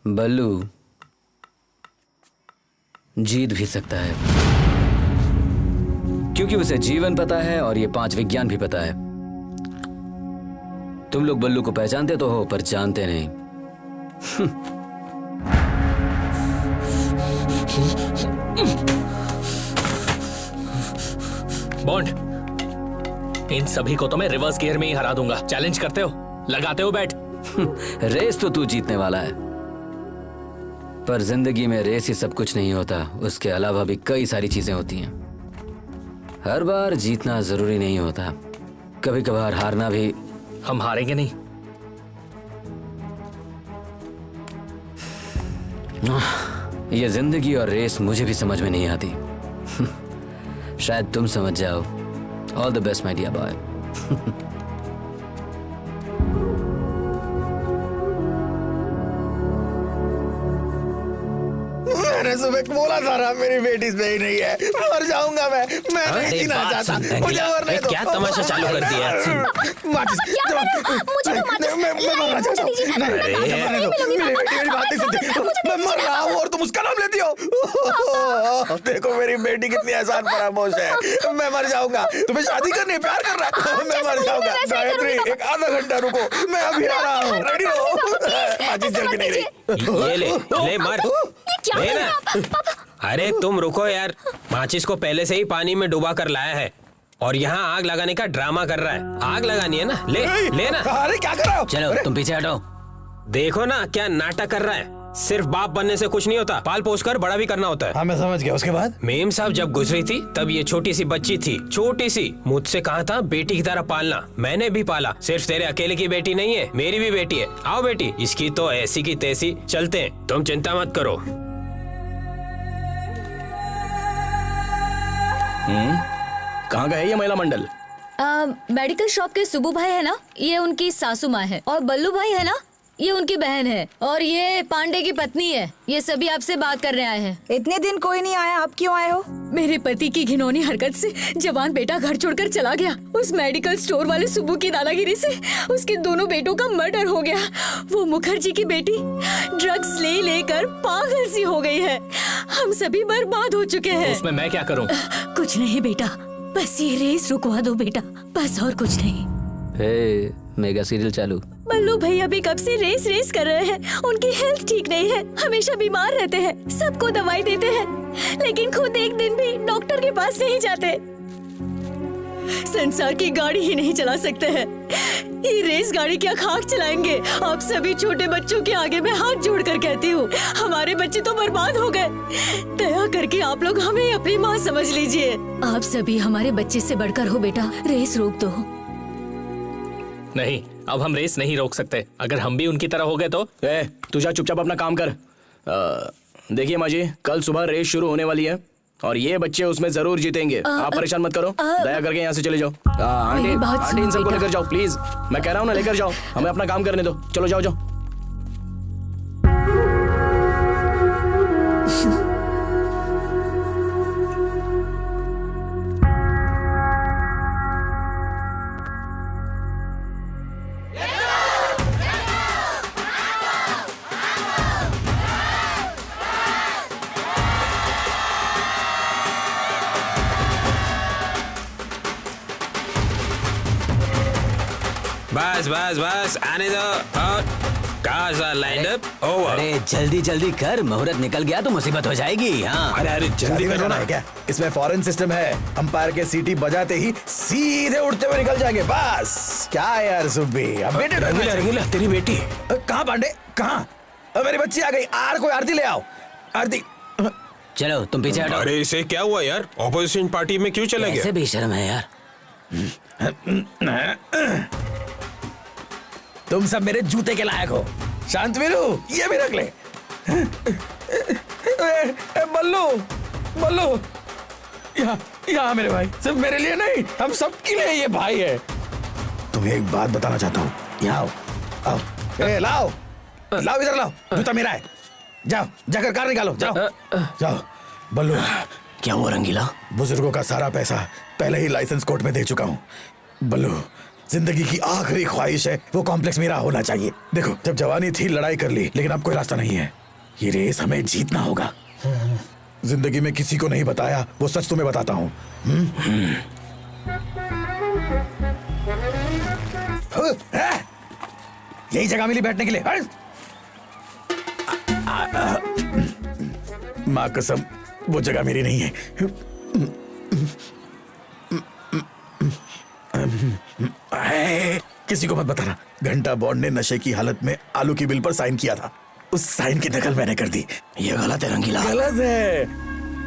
बल्लू जीत भी सकता है, क्योंकि उसे जीवन पता है और ये 5 विज्ञान भी पता है। तुम लोग बल्लू को पहचानते तो हो, पर जानते नहीं। बॉन्ड, इन सभी को तो मैं रिवर्स गियर में ही हरा दूंगा। चैलेंज करते हो? लगाते हो बैट? रेस तो तू जीतने वाला है, पर जिंदगी में रेस ही सब कुछ नहीं होता। उसके अलावा भी कई सारी चीजें होती हैं। हर बार जीतना जरूरी नहीं होता, कभी कभार हारना भी। हम हारेंगे नहीं। ये जिंदगी और रेस मुझे भी समझ में नहीं आती। शायद तुम समझ जाओ। All the best my dear boy. मैंने सुबह बोला था ना, मेरी बेटी सही नहीं है, मर जाऊंगा मैं नहीं जीना चाहता, मुझे मरने दो। क्या तमाशा चालू कर दिया? मैं मरना चाहता हूँ। मेरी बेटी मेरी बात नहीं सुनती। मैं मर रहा हूँ और तुम उसका नाम लेती हो। देखो मेरी बेटी कितनी आसान फरामोश है। मैं मर जाऊंगा। तुम्हें शादी करनी है, प्यार कर रहा है, मैं मर जाऊंगा। गायत्री, एक आधा घंटा रुको, मैं अभी आ रहा हूँ। रेडी हो? आज जल्दी नहीं रही। ये ले मर। लेना। अरे तुम रुको यार, माचिस को पहले से ही पानी में डुबा कर लाया है और यहाँ आग लगाने का ड्रामा कर रहा है। आग लगानी है ना, ले ना। अरे क्या कर रहा हो? चलो तुम पीछे हटो। देखो ना क्या नाटक कर रहा है। सिर्फ बाप बनने से कुछ नहीं होता, पाल पोस कर बड़ा भी करना होता है। हाँ मैं समझ गया। उसके बाद मेम साहब जब गुजरी थी तब ये छोटी सी बच्ची थी, छोटी सी। मुझसे कहा था बेटी की तरह पालना, मैंने भी पाला। सिर्फ तेरे अकेले की बेटी नहीं है, मेरी भी बेटी है। आओ बेटी, इसकी तो ऐसी की तैसी। चलते हैं, तुम चिंता मत करो। कहाँ का है ये महिला मंडल? मेडिकल शॉप के सुबू भाई है ना, ये उनकी सासू माँ है। और बल्लू भाई है ना, ये उनकी बहन है। और ये पांडे की पत्नी है। ये सभी आपसे बात करने आए हैं। इतने दिन कोई नहीं आया, आप क्यों आए हो? मेरे पति की घिनौनी हरकत से जवान बेटा घर छोड़कर चला गया। उस मेडिकल स्टोर वाले सुब्बू की दादागिरी से उसके दोनों बेटों का मर्डर हो गया। वो मुखर्जी की बेटी ड्रग्स ले लेकर पागल सी हो गई है। हम सभी बर्बाद हो चुके हैं। उसमें मैं क्या करूं? कुछ नहीं बेटा, बस ये रेस रुकवा दो बेटा, बस और कुछ नहीं। मेगा सीरियल चालू। बल्लू भैया भी कब से रेस कर रहे हैं। उनकी हेल्थ ठीक नहीं है, हमेशा बीमार रहते हैं, सबको दवाई देते हैं, लेकिन खुद एक दिन भी डॉक्टर के पास नहीं जाते। संसार की गाड़ी ही नहीं चला सकते हैं, ये रेस गाड़ी क्या खाक चलाएंगे। आप सभी छोटे बच्चों के आगे मैं हाथ जोड़कर कहती हूँ, हमारे बच्चे तो बर्बाद हो गए। दया करके आप लोग हमें अपनी माँ समझ लीजिए। आप सभी हमारे बच्चे से बढ़कर हो बेटा, रेस रोक दो। नहीं, अब हम रेस नहीं रोक सकते। अगर हम भी उनकी तरह हो गए तो। तू जा चुपचाप अपना काम कर। देखिए माँ जी, कल सुबह रेस शुरू होने वाली है और ये बच्चे उसमें जरूर जीतेंगे। आप परेशान मत करो, दया करके यहाँ से चले जाओ। आंटी आंटी इन सबको लेकर जाओ प्लीज, मैं कह रहा हूँ ना, लेकर जाओ। हमें अपना काम करने दो। चलो जाओ जाओ। बस बस बस, आने दो। और काजा लाइन अप ओवर। अरे जल्दी जल्दी कर, मुहूर्त निकल गया तो मुसीबत हो जाएगी। हाँ अरे अरे जल्दी करो ना। है क्या? इसमें फॉरेन सिस्टम है, अंपायर के सीटी बजाते ही सीधे उड़ते हुए निकल जाएंगे बस। क्या यार सुब्बी, अब बेटे रंगीला रंगीला तेरी बेटी कहाँ पांडे, कहाँ? मेरी बच्ची आ गई, कोई आरती ले आओ, आरती। चलो तुम पीछे हटो। अरे इसे क्या हुआ यार, ऑपोजिशन पार्टी में क्यों चला गया? ऐसे बेशर्म है यार। तुम सब मेरे जूते के लायक हो। शांतवीरू, ये भी रख ले। बल्लू, बल्लू, यहाँ मेरे भाई, सिर्फ मेरे लिए नहीं, हम सबके लिए ये भाई है। तुम्हें एक बात बताना चाहता हूँ, यहाँ आओ, लाओ, लाओ इधर लाओ, जूता मेरा है। जाओ, जाकर कार निकालो, जाओ, जाओ। बल्लू, क्या हुआ रंगीला? बुजुर्गों का सारा पैसा पहले ही लाइसेंस कोर्ट में दे चुका हूँ। बल्लू, जिंदगी की आखिरी ख्वाहिश है वो कॉम्प्लेक्स मेरा होना चाहिए। देखो, जब जवानी थी लड़ाई कर ली, लेकिन अब कोई रास्ता नहीं है। ये रेस हमें जीतना होगा। जिंदगी में किसी को नहीं बताया वो सच तुम्हें बताता हूँ। यही जगह मिली बैठने के लिए। माँ कसम, वो जगह मेरी नहीं है। किसी को मत बताना। घंटा बॉन्ड ने नशे की हालत में आलू की बिल पर साइन किया था, उस साइन की नकल मैंने कर दी। ये गलत है रंगीला। गलत है,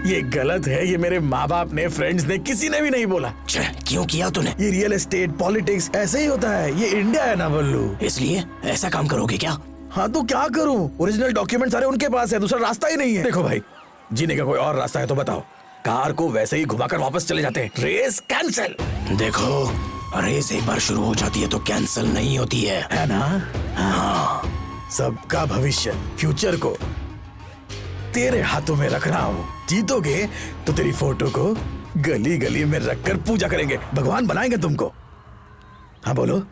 ये गलत है। ये मेरे माँ बाप ने, फ्रेंड्स ने, किसी ने भी नहीं बोला। क्यों किया तूने? ये रियल एस्टेट, पॉलिटिक्स ऐसे ही होता है। ये इंडिया है ना बल्लू। इसलिए ऐसा काम करोगे क्या? हाँ तो क्या करूं? ओरिजिनल डॉक्यूमेंट सारे उनके पास है, दूसरा रास्ता ही नहीं है। देखो भाई, जीने का कोई और रास्ता है तो बताओ। कार को वैसे ही घुमाकर वापस चले जाते हैं। Race cancel. देखो, रेस एक बार शुरू हो जाती है तो कैंसिल नहीं होती है ना? हाँ, सबका भविष्य, फ्यूचर को तेरे हाथों में रख रहा हूँ। जीतोगे तो तेरी फोटो को गली गली में रखकर पूजा करेंगे, भगवान बनाएंगे तुमको। हाँ बोलो।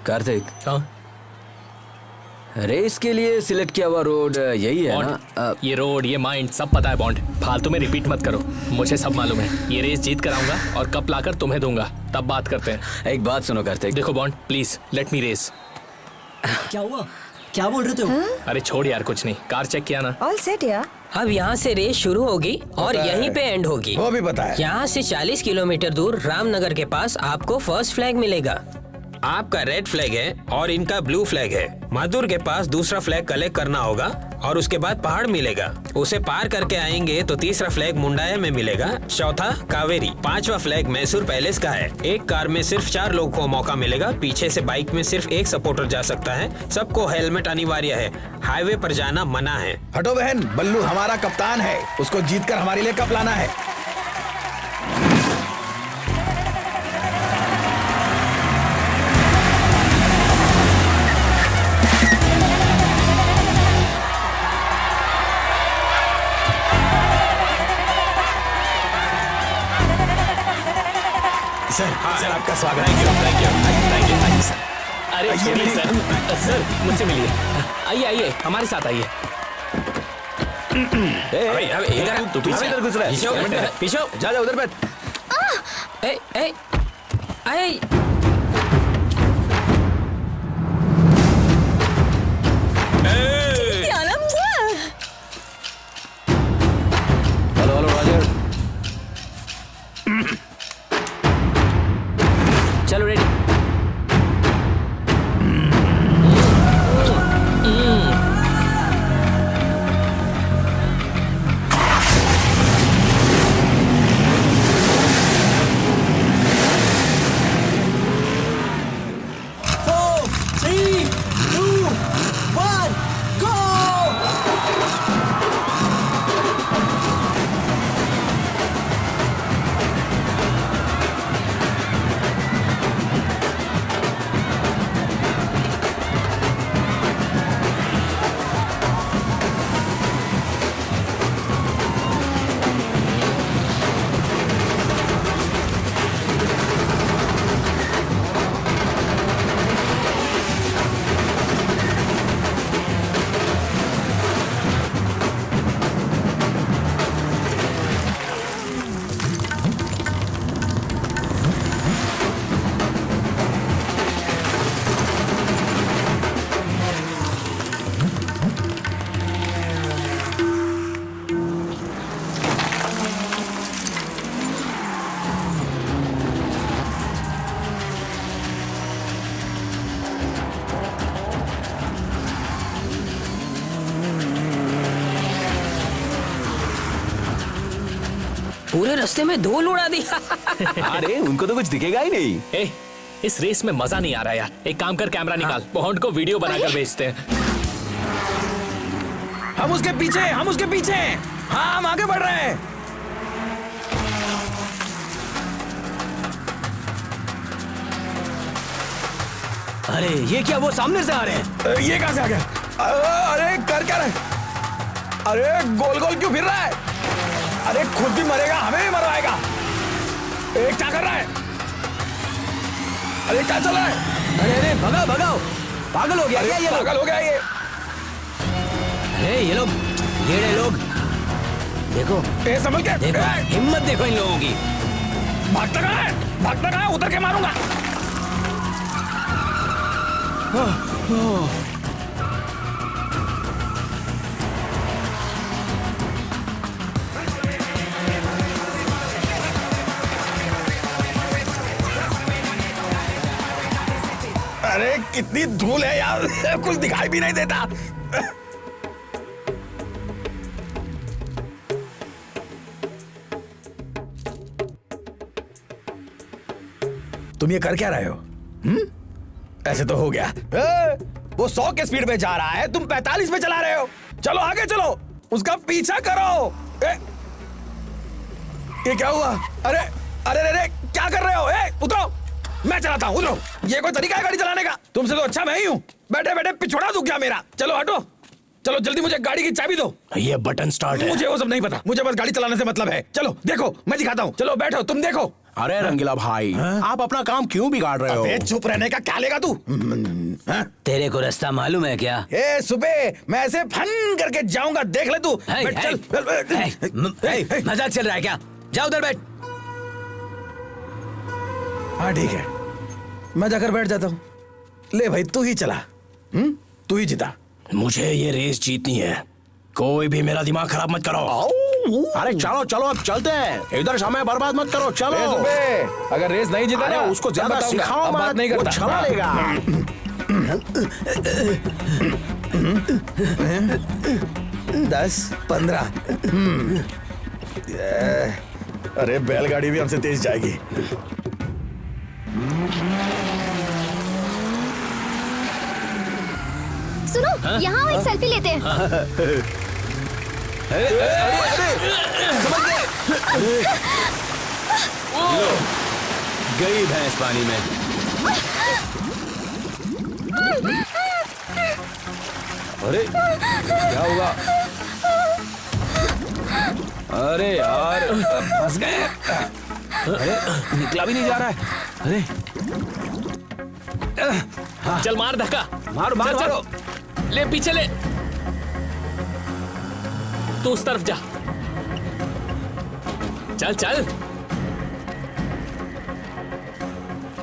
कार्तिक, रेस के लिए सिलेक्ट किया हुआ रोड यही है ना? ये रोड, ये माइंड सब पता है बॉन्ड। फालतू में रिपीट मत करो, मुझे सब मालूम है। ये रेस जीत कर आऊंगा और कप लाकर तुम्हें दूंगा, तब बात करते हैं। एक बात सुनो कार्तिक। देखो Bond, please let me race. क्या हुआ, क्या बोल रहे थे? अरे छोड़ यार, कुछ नहीं। कार चेक किया ना? ऑल सेट यार। अब यहाँ से रेस शुरू होगी और यहीं पे एंड होगी। वो भी पता है। यहाँ से 40 किलोमीटर दूर रामनगर के पास आपको फर्स्ट फ्लैग मिलेगा। आपका रेड फ्लैग है और इनका ब्लू फ्लैग है। मधुर के पास दूसरा फ्लैग कलेक्ट करना होगा और उसके बाद पहाड़ मिलेगा। उसे पार करके आएंगे तो तीसरा फ्लैग मुंडाया में मिलेगा, चौथा कावेरी, पांचवा फ्लैग मैसूर पैलेस का है। एक कार में सिर्फ 4 लोगों को मौका मिलेगा। पीछे से बाइक में सिर्फ एक सपोर्टर जा सकता है। सबको हेलमेट अनिवार्य है। हाईवे पर जाना मना है। हटो बहन, बल्लू हमारा कप्तान है, उसको जीतकर हमारे लिए कप लाना है। सर, आपका स्वागत है। Thank you sir. अरे छोड़िए सर, सर मुझसे मिलिए। आइए आइए, हमारे साथ आइए। इधर तू पीछे इधर घुस रहा है। पीछे जा उधर बैठ। ए, ए, ए, हेलो हेलो रॉजर। चलो रेडी। पूरे रास्ते में धूल उड़ा दिया। अरे उनको तो कुछ दिखेगा ही नहीं। ए, इस रेस में मजा नहीं आ रहा यार। एक काम कर, कैमरा निकाल, पॉन्ड को वीडियो बनाकर भेजते हैं। हम उसके पीछे हैं। हाँ, हम आगे बढ़ रहे हैं। अरे ये क्या, वो सामने से आ रहे हैं। ये कहां से आ गया? अरे कर क्या रहे? अरे गोल गोल क्यों फिर रहा है? अरे खुद भी मरेगा, हमें भी मरवाएगा। क्या कर रहा है? अरे क्या चल रहा है? अरे भगाओ भगाओ, पागल हो गया क्या ये? पागल हो गया ये। अरे ये लोग देखो, संभल के देखो, हिम्मत देखो इन लोगों की। भागता कहाँ है? उतर के मारूंगा। अरे कितनी धूल है यार, कुछ दिखाई भी नहीं देता। तुम ये कर क्या रहे हो? ऐसे तो हो गया। वो 100 के स्पीड पे जा रहा है, तुम 45 पे चला रहे हो। चलो आगे चलो, उसका पीछा करो। ये क्या हुआ? अरे अरे अरे क्या कर रहे हो? उतरो, मैं चलाता हूँ, उतरो। ये कोई तरीका है गाड़ी चलाने का? तुमसे तो अच्छा मैं ही हूँ। बैठे बैठे पिछोड़ा दूं क्या मेरा? चलो हटो, चलो जल्दी मुझे गाड़ी की चाबी दो। ये बटन स्टार्ट है। मुझे वो सब नहीं पता, मुझे बस गाड़ी चलाने से मतलब है। चलो देखो, मैं दिखाता हूँ। चलो बैठो, तुम देखो। अरे रंगीला भाई, आप अपना काम क्यों बिगाड़ रहे हो? चुप रहने का क्या लेगा तू? तेरे को रास्ता मालूम है क्या? सुबह मैं ऐसे फन करके जाऊंगा, देख ले तू। चल। मजाक चल रहा है क्या? जाओ उधर बैठ। हाँ ठीक है, मैं जाकर बैठ जाता हूँ। ले भाई, तू ही चला। तू ही जीता। मुझे ये रेस जीतनी है, कोई भी मेरा दिमाग खराब मत करो। अरे चलो चलो, अब चलते हैं। इधर समय बर्बाद मत करो, चलो। अगर रेस नहीं जीता ना, उसको ज्यादा सिखाओ, बात नहीं करता। चला लेगा। 10, 15। अरे बैलगाड़ी भी हमसे तेज जाएगी। सुनो, यहाँ एक सेल्फी लेते हैं। गई भैंस पानी में। अरे क्या हुआ? अरे यार, फंस गए। अरे निकला भी नहीं जा रहा है। अरे चल मार धक्का, मारो मारो चल, मारो। ले पीछे ले, तू उस तरफ जा। चल चल।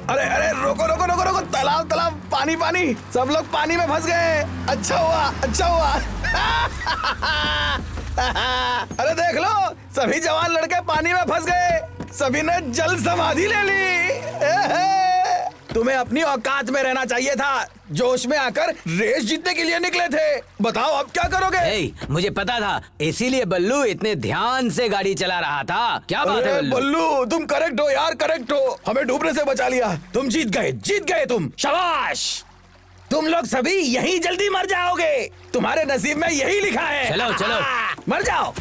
अरे अरे रोको रोको रोको रोको, तालाब तालाब, पानी पानी, सब लोग पानी में फंस गए। अच्छा हुआ, अच्छा हुआ। अरे देख लो, सभी जवान लड़के पानी में फंस गए, सभी ने जल समाधि ले ली। तुम्हें अपनी औकात में रहना चाहिए था, जोश में आकर रेस जीतने के लिए निकले थे। बताओ अब क्या करोगे? मुझे पता था, इसीलिए बल्लू इतने ध्यान से गाड़ी चला रहा था। क्या बात है बल्लू, तुम करेक्ट हो यार, करेक्ट हो। हमें डूबने से बचा लिया। तुम जीत गए तुम। शाबाश। तुम लोग सभी यहीं जल्दी मर जाओगे, तुम्हारे नसीब में यही लिखा है। चलो चलो, मर जाओ।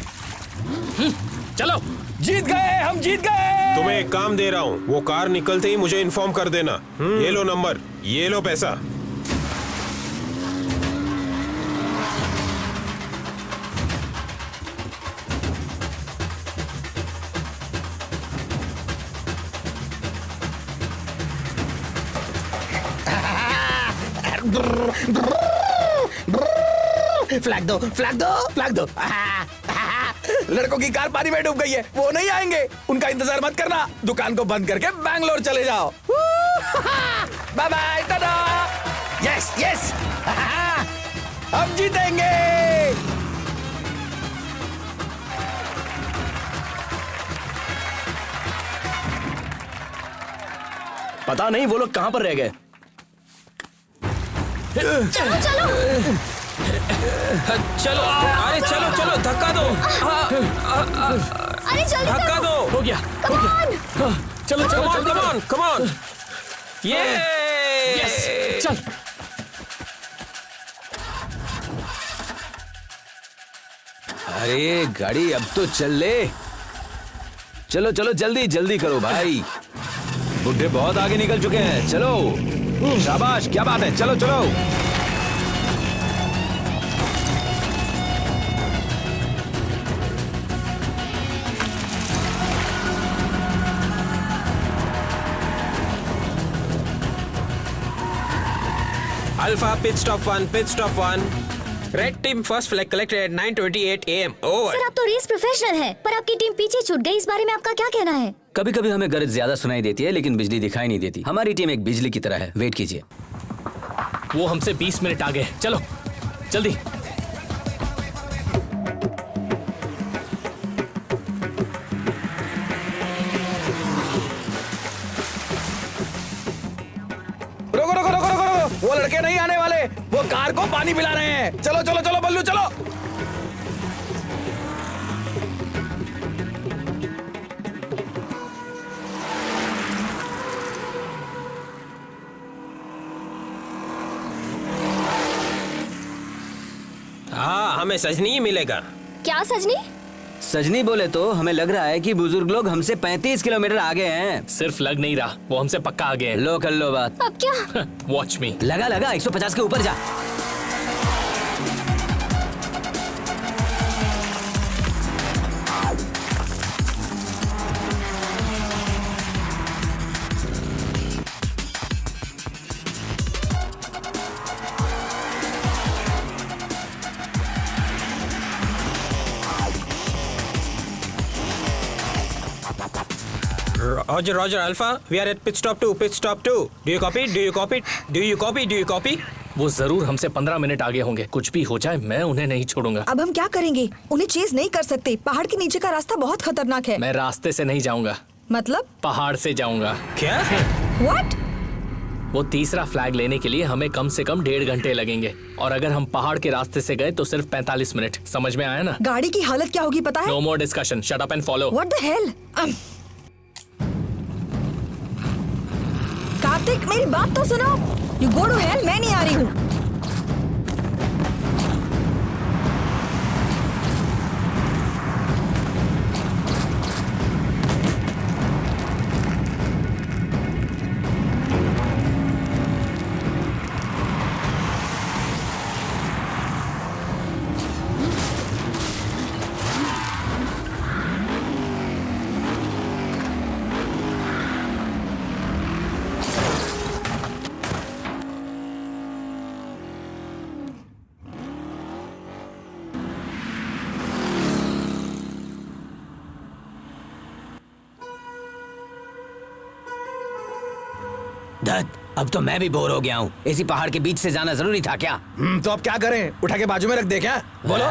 चलो, जीत गए, हम जीत गए। तुम्हें एक काम दे रहा हूँ, वो कार निकलते ही मुझे इन्फॉर्म कर देना। ये लो नंबर, ये लो पैसा। फ्लैग दो, फ्लैग दो, फ्लैग दो। लड़कों की कार पानी में डूब गई है, वो नहीं आएंगे, उनका इंतजार मत करना। दुकान को बंद करके बैंगलोर चले जाओ। Bye bye, tata. Yes yes, हम जीतेंगे। पता नहीं वो लोग कहां पर रह गए। चलो चलो चलो, अरे चलो चलो, धक्का दो। अरे जल्दी धक्का करो। दो। हो गया Come हो गया on! हाँ, चलो चलो कम ऑन जल्दी कम करो। ऑन कम ऑन ये यस चल अरे गाड़ी अब तो चल ले। चलो चलो जल्दी जल्दी करो भाई, बुड्ढे बहुत आगे निकल चुके हैं। चलो शाबाश, क्या बात है, चलो चलो। Alpha pit stop 1 red team first flag collected 9:28 AM over. Sir आप तो रेस प्रोफेशनल हैं, पर आपकी टीम पीछे छूट गई। इस बारे में आपका क्या कहना है? कभी कभी हमें गरज ज्यादा सुनाई देती है लेकिन बिजली दिखाई नहीं देती। हमारी टीम एक बिजली की तरह है। वेट कीजिए। वो हमसे 20 मिनट आगे है। चलो जल्दी। रुको रुको रुको रुको रुको, वो लड़के नहीं आने वाले, वो कार को पानी पिला रहे हैं। चलो चलो चलो बल्लू चलो। हाँ हमें सजनी ही मिलेगा। क्या सजनी? सजनी बोले तो हमें लग रहा है कि बुजुर्ग लोग हमसे 35 किलोमीटर आगे हैं। सिर्फ लग नहीं रहा, वो हमसे पक्का आगे है। लो कर लो बात। अब क्या? वॉच मी। लगा लगा 150 के ऊपर जा। Roger, Roger, Alpha. We are at pit stop 2. Do you copy? Do you copy? Do you copy? Do you copy? वो जरूर हमसे 15 मिनट आगे होंगे। कुछ भी हो जाए मैं उन्हें नहीं छोड़ूंगा। अब हम क्या करेंगे? उन्हें चेज नहीं कर सकते। पहाड़ के नीचे का रास्ता बहुत खतरनाक है। मैं रास्ते से नहीं जाऊंगा, मतलब? पहाड़ से जाऊंगा। क्या? What? वो तीसरा फ्लैग लेने के लिए हमें कम से कम 1.5 घंटे लगेंगे, और अगर हम पहाड़ के रास्ते से गए तो सिर्फ 45 मिनट। समझ में आया ना? गाड़ी की हालत क्या होगी पता है? No more discussion, shut up and follow. What the hell? Kartik मेरी बात तो सुनो। You go to hell, मैं नहीं आ रही हूँ। दत्त, अब तो मैं भी बोर हो गया हूँ। इसी पहाड़ के बीच से जाना जरूरी था क्या? तो अब क्या करें? उठा के बाजू में रख दे क्या? बोलो।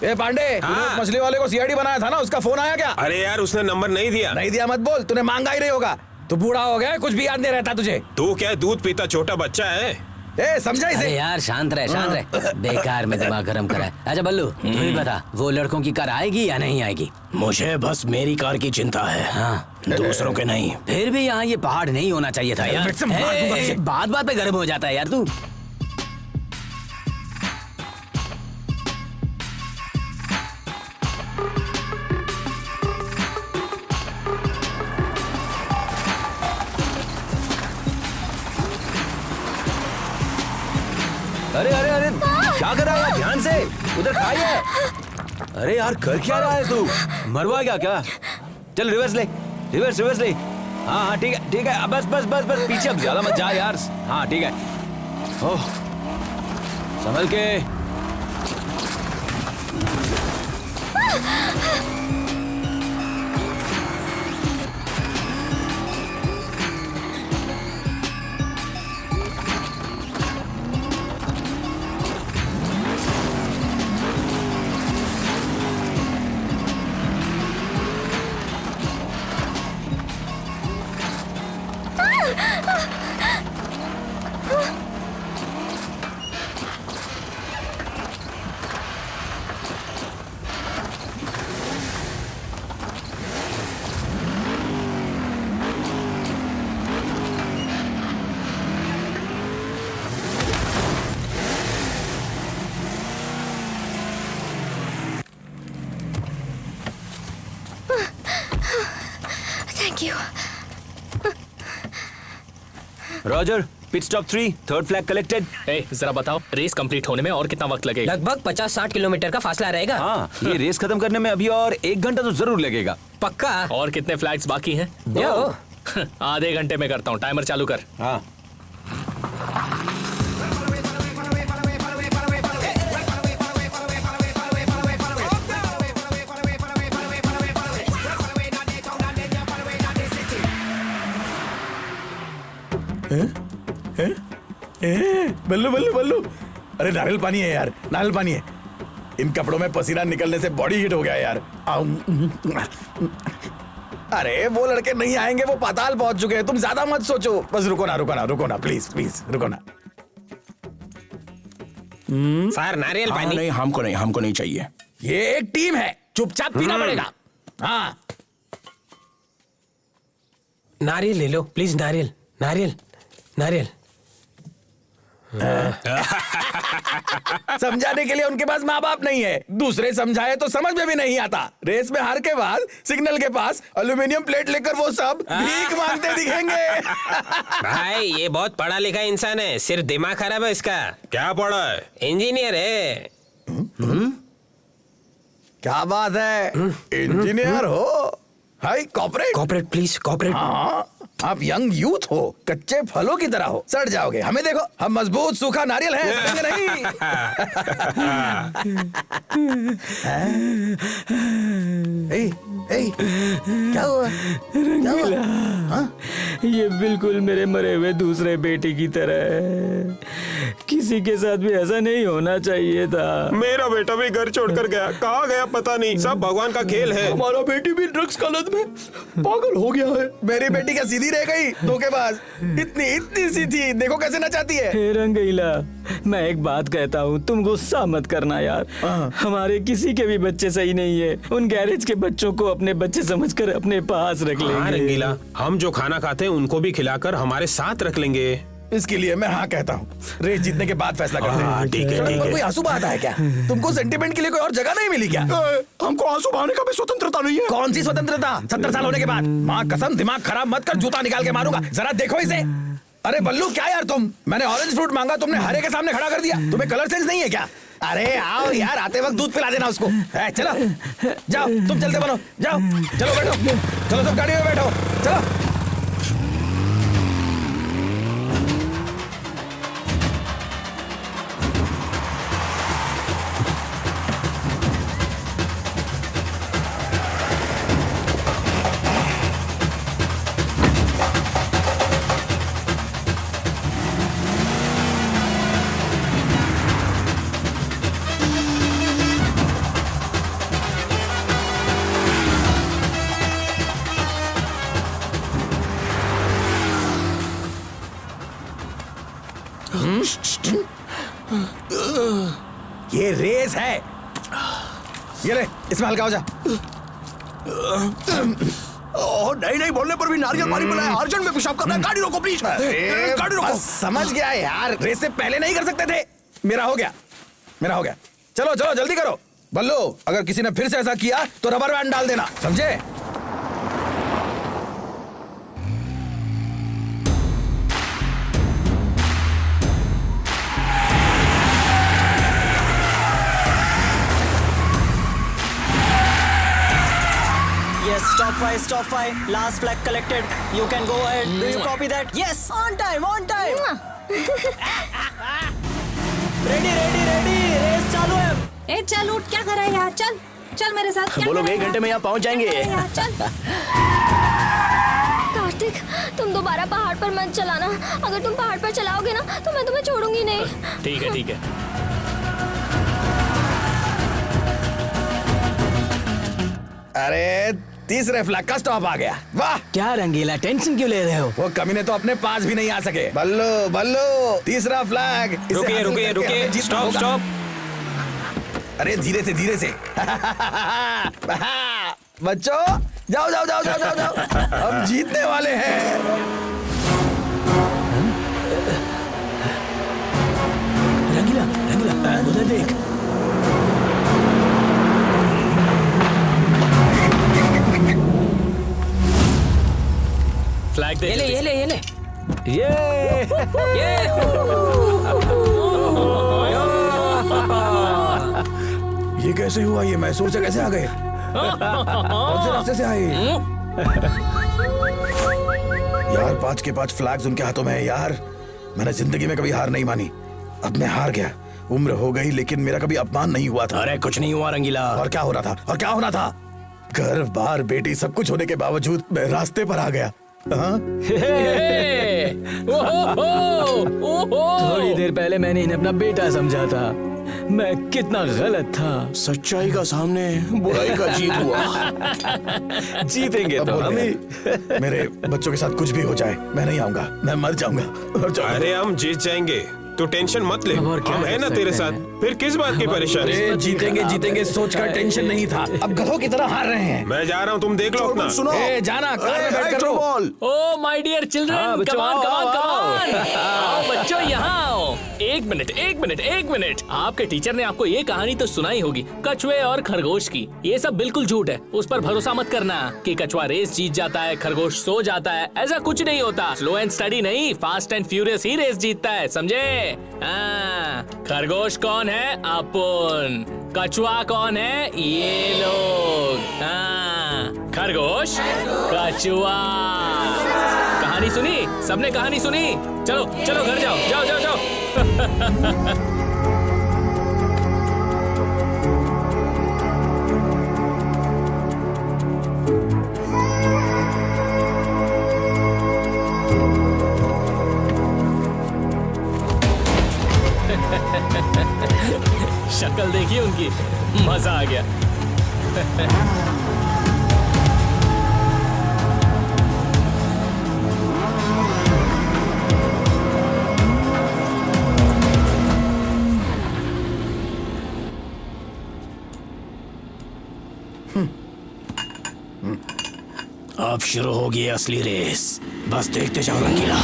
ए पांडे, तूने उस मछली वाले को सीआईडी बनाया था ना, उसका फोन आया क्या? अरे यार उसने नंबर नहीं दिया। नहीं दिया मत बोल, तूने मांगा ही नहीं होगा। तू बूढ़ा हो गया, कुछ भी याद नहीं रहता तुझे। तू क्या दूध पीता छोटा बच्चा है? ए समझा अरे इसे? यार शांत रहे। बेकार में दिमाग गर्म करा है। अच्छा बल्लू, तू ही बता, वो लड़कों की कार आएगी या नहीं आएगी? मुझे बस मेरी कार की चिंता है, हाँ। दूसरों के नहीं। फिर भी यहाँ ये पहाड़ नहीं होना चाहिए था यार। से मार दूंगा तुझे। बात बात पे गर्म हो जाता है यार तू। अरे अरे अरे क्या कर रहा है? ध्यान से, उधर खाइए। अरे यार कर क्या रहा है तू? मरवा क्या? चल रिवर्स ले, रिवर्स ले। हाँ हाँ ठीक है। बस पीछे अब ज्यादा मत जा यार। हाँ ठीक है। ओह संभल के। Roger, pit stop 3, third flag collected. ए, जरा बताओ रेस कंप्लीट होने में और कितना वक्त लगेगा? लगभग 50-60 किलोमीटर का फासला रहेगा। हाँ, ये रेस खत्म करने में अभी और 1 घंटा तो जरूर लगेगा। पक्का। और कितने फ्लैग्स बाकी हैं? 2। आधे घंटे में करता हूँ, टाइमर चालू कर। हाँ। बल्लू बल्लू बल्लू, अरे नारियल पानी है यार, नारियल पानी है। इन कपड़ों में पसीना निकलने से बॉडी हीट हो गया यार। अरे वो लड़के नहीं आएंगे, वो पाताल पहुंच चुके हैं। तुम ज्यादा मत सोचो, बस रुको ना रुको ना रुको ना, प्लीज प्लीज रुको ना। सर नारियल हाँ, पानी। नहीं हमको नहीं चाहिए। ये एक टीम है, चुपचाप पीना पड़ेगा। हाँ नारियल ले लो प्लीज, नारियल नारियल नारियल। समझाने के लिए उनके पास माँ बाप नहीं है, दूसरे समझाए तो समझ में भी नहीं आता। रेस में हार के बाद सिग्नल के पास एल्यूमिनियम प्लेट लेकर वो सब भीख मांगते दिखेंगे। भाई ये बहुत पढ़ा लिखा इंसान है, सिर्फ दिमाग खराब है इसका। क्या पढ़ा है? इंजीनियर है। क्या बात है, इंजीनियर हो? हाय कॉर्पोरेट। Corporate please, corporate. हाँ, आप यंग यूथ हो, कच्चे फलों की तरह हो, सड़ जाओगे। हमें देखो, हम मजबूत सूखा नारियल हैं, सड़ेंगे नहीं। क्या हुआ? क्या हुआ? हाँ? ये बिल्कुल मेरे मरे हुए दूसरे बेटे की तरह है। किसी के साथ भी ऐसा नहीं होना चाहिए था। मेरा बेटा भी घर छोड़कर गया, कहाँ गया पता नहीं। सब भगवान का खेल है। हमारा बेटी भी ड्रग्स का लत में पागल हो गया है। मेरी बेटी क्या सीधी रह गई? धोखेबाज, इतनी सी थी, देखो कैसे नचाती है। हे रंगीला, मैं एक बात कहता हूँ, तुम गुस्सा मत करना यार। हमारे किसी के भी बच्चे सही नहीं है। उन गैरेज के बच्चों को अपने बच्चे समझकर अपने पास रख हाँ लेंगे। रंगीला, हम जो खाना खाते हैं उनको भी खिलाकर हमारे साथ रख लेंगे। इसके लिए मैं हाँ कहता हूँ। रेस जीतने के बाद फैसला करते हैं। ठीक है सड़क ठीक पर है। कोई आंसू बहाता है क्या? तुमको सेंटिमेंट के लिए कोई और जगह नहीं मिली क्या? हमको आंसू बहाने का भी स्वतंत्रता नहीं है। कौन सी स्वतंत्रता? 70 साल होने के बाद? माँ कसम, दिमाग खराब मत कर, जूता निकाल के मारूंगा। जरा देखो इसे। अरे बल्लू क्या यार तुम, मैंने ऑरेंज फ्रूट मांगा, तुमने हरे के सामने खड़ा कर दिया। तुम्हें कलर सेंस नहीं है क्या? अरे आओ यार, आते वक्त दूध पिला देना उसको। चलो जाओ, तुम चलते बनो, जाओ चलो बैठो, चलो सब गाड़ी में बैठो, चलो। ये रेस है, ये ले, इसमें हल्का हो जा। ओह नहीं बोलने पर भी नारियल पानी पिलाया। अर्जेंट में पेशाब करना है, गाड़ी रोको प्लीज। गाड़ी रोको। बस समझ गया यार, रेस से पहले नहीं कर सकते थे। मेरा हो गया। चलो चलो जल्दी करो। बल्लू, अगर किसी ने फिर से ऐसा किया तो रबर बैंड डाल देना, समझे? Yes, stop 5. Last flag collected. You can go ahead. Do you copy that? Yes, on time. Ready. Race चालू है। ए चल उठ, क्या कर रहा है यार? चल मेरे साथ। क्या बोलो कर रहा है 1 घंटे यार? में यहाँ पहुँच जाएंगे। क्या कर रहा है यार? चल। कार्तिक, तुम दोबारा पहाड़ पर मत चलाना। अगर तुम पहाड़ पर चलाओगे ना तो मैं तुम्हें छोड़ूंगी नहीं। ठीक है। अरे तीसरे फ्लैग का स्टॉप आ गया। वाह, क्या रंगीला, टेंशन क्यों ले रहे हो? वो कमीने तो अपने पास भी नहीं आ सके। बल्लू, तीसरा फ्लैग। इसे हासिल करके हमें रुकिए, जीतना होगा। स्टॉप। अरे धीरे से। बच्चों जाओ। हम जीतने वाले हैं। रंगीला, उधर देख। फ्लैग दे। ये ले। ये कैसे हुआ? ये मैसूर से कैसे आ गए? कौन से रास्ते से आए? यार 5 के 5 फ्लैग्स उनके हाथों में है यार। मैंने जिंदगी में कभी हार नहीं मानी। अब मैं हार गया। उम्र हो गई लेकिन मेरा कभी अपमान नहीं हुआ था। अरे कुछ नहीं हुआ रंगीला। और क्या हो रहा था? और क्या होना था? घर बार बेटी सब कुछ होने के बावजूद मैं रास्ते पर आ गया। हाँ? थोड़ी देर पहले मैंने इन्हें अपना बेटा समझा था। मैं कितना गलत था। सच्चाई का सामने बुराई का जीत हुआ। जीतेंगे तो हम ही। मेरे बच्चों के साथ कुछ भी हो जाए मैं नहीं आऊंगा। मैं मर जाऊंगा। अरे हम जीत जाएंगे, तू टेंशन मत ले। हम है ना तेरे साथ। फिर किस बात की परेशानी? जीतेंगे जीतेंगे सोच कर टेंशन नहीं था। अब गधों की तरह हार रहे हैं। मैं जा रहा हूँ, तुम देख लो अपना। सुनो जाना कार में बैठ कर रो। Oh my dear children, come on come on come on. आओ बच्चों यहाँ आओ। एक मिनट। आपके टीचर ने आपको ये कहानी तो सुनाई होगी, कछुए और खरगोश की। ये सब बिल्कुल झूठ है। उस पर भरोसा मत करना कि कछुआ रेस जीत जाता है, खरगोश सो जाता है। ऐसा कुछ नहीं होता। स्लो एंड स्टडी नहीं, फास्ट एंड फ्यूरियस ही रेस जीतता है, समझे? खरगोश कौन है? अपन। कछुआ कौन है? ये लोग। खरगोश, कछुआ। कहानी सुनी? सबने कहानी सुनी? चलो चलो घर जाओ, जाओ जाओ जाओ। शक्ल देखिए उनकी, मजा आ गया। अब शुरू होगी असली रेस। बस देखते जाओ रंगीला।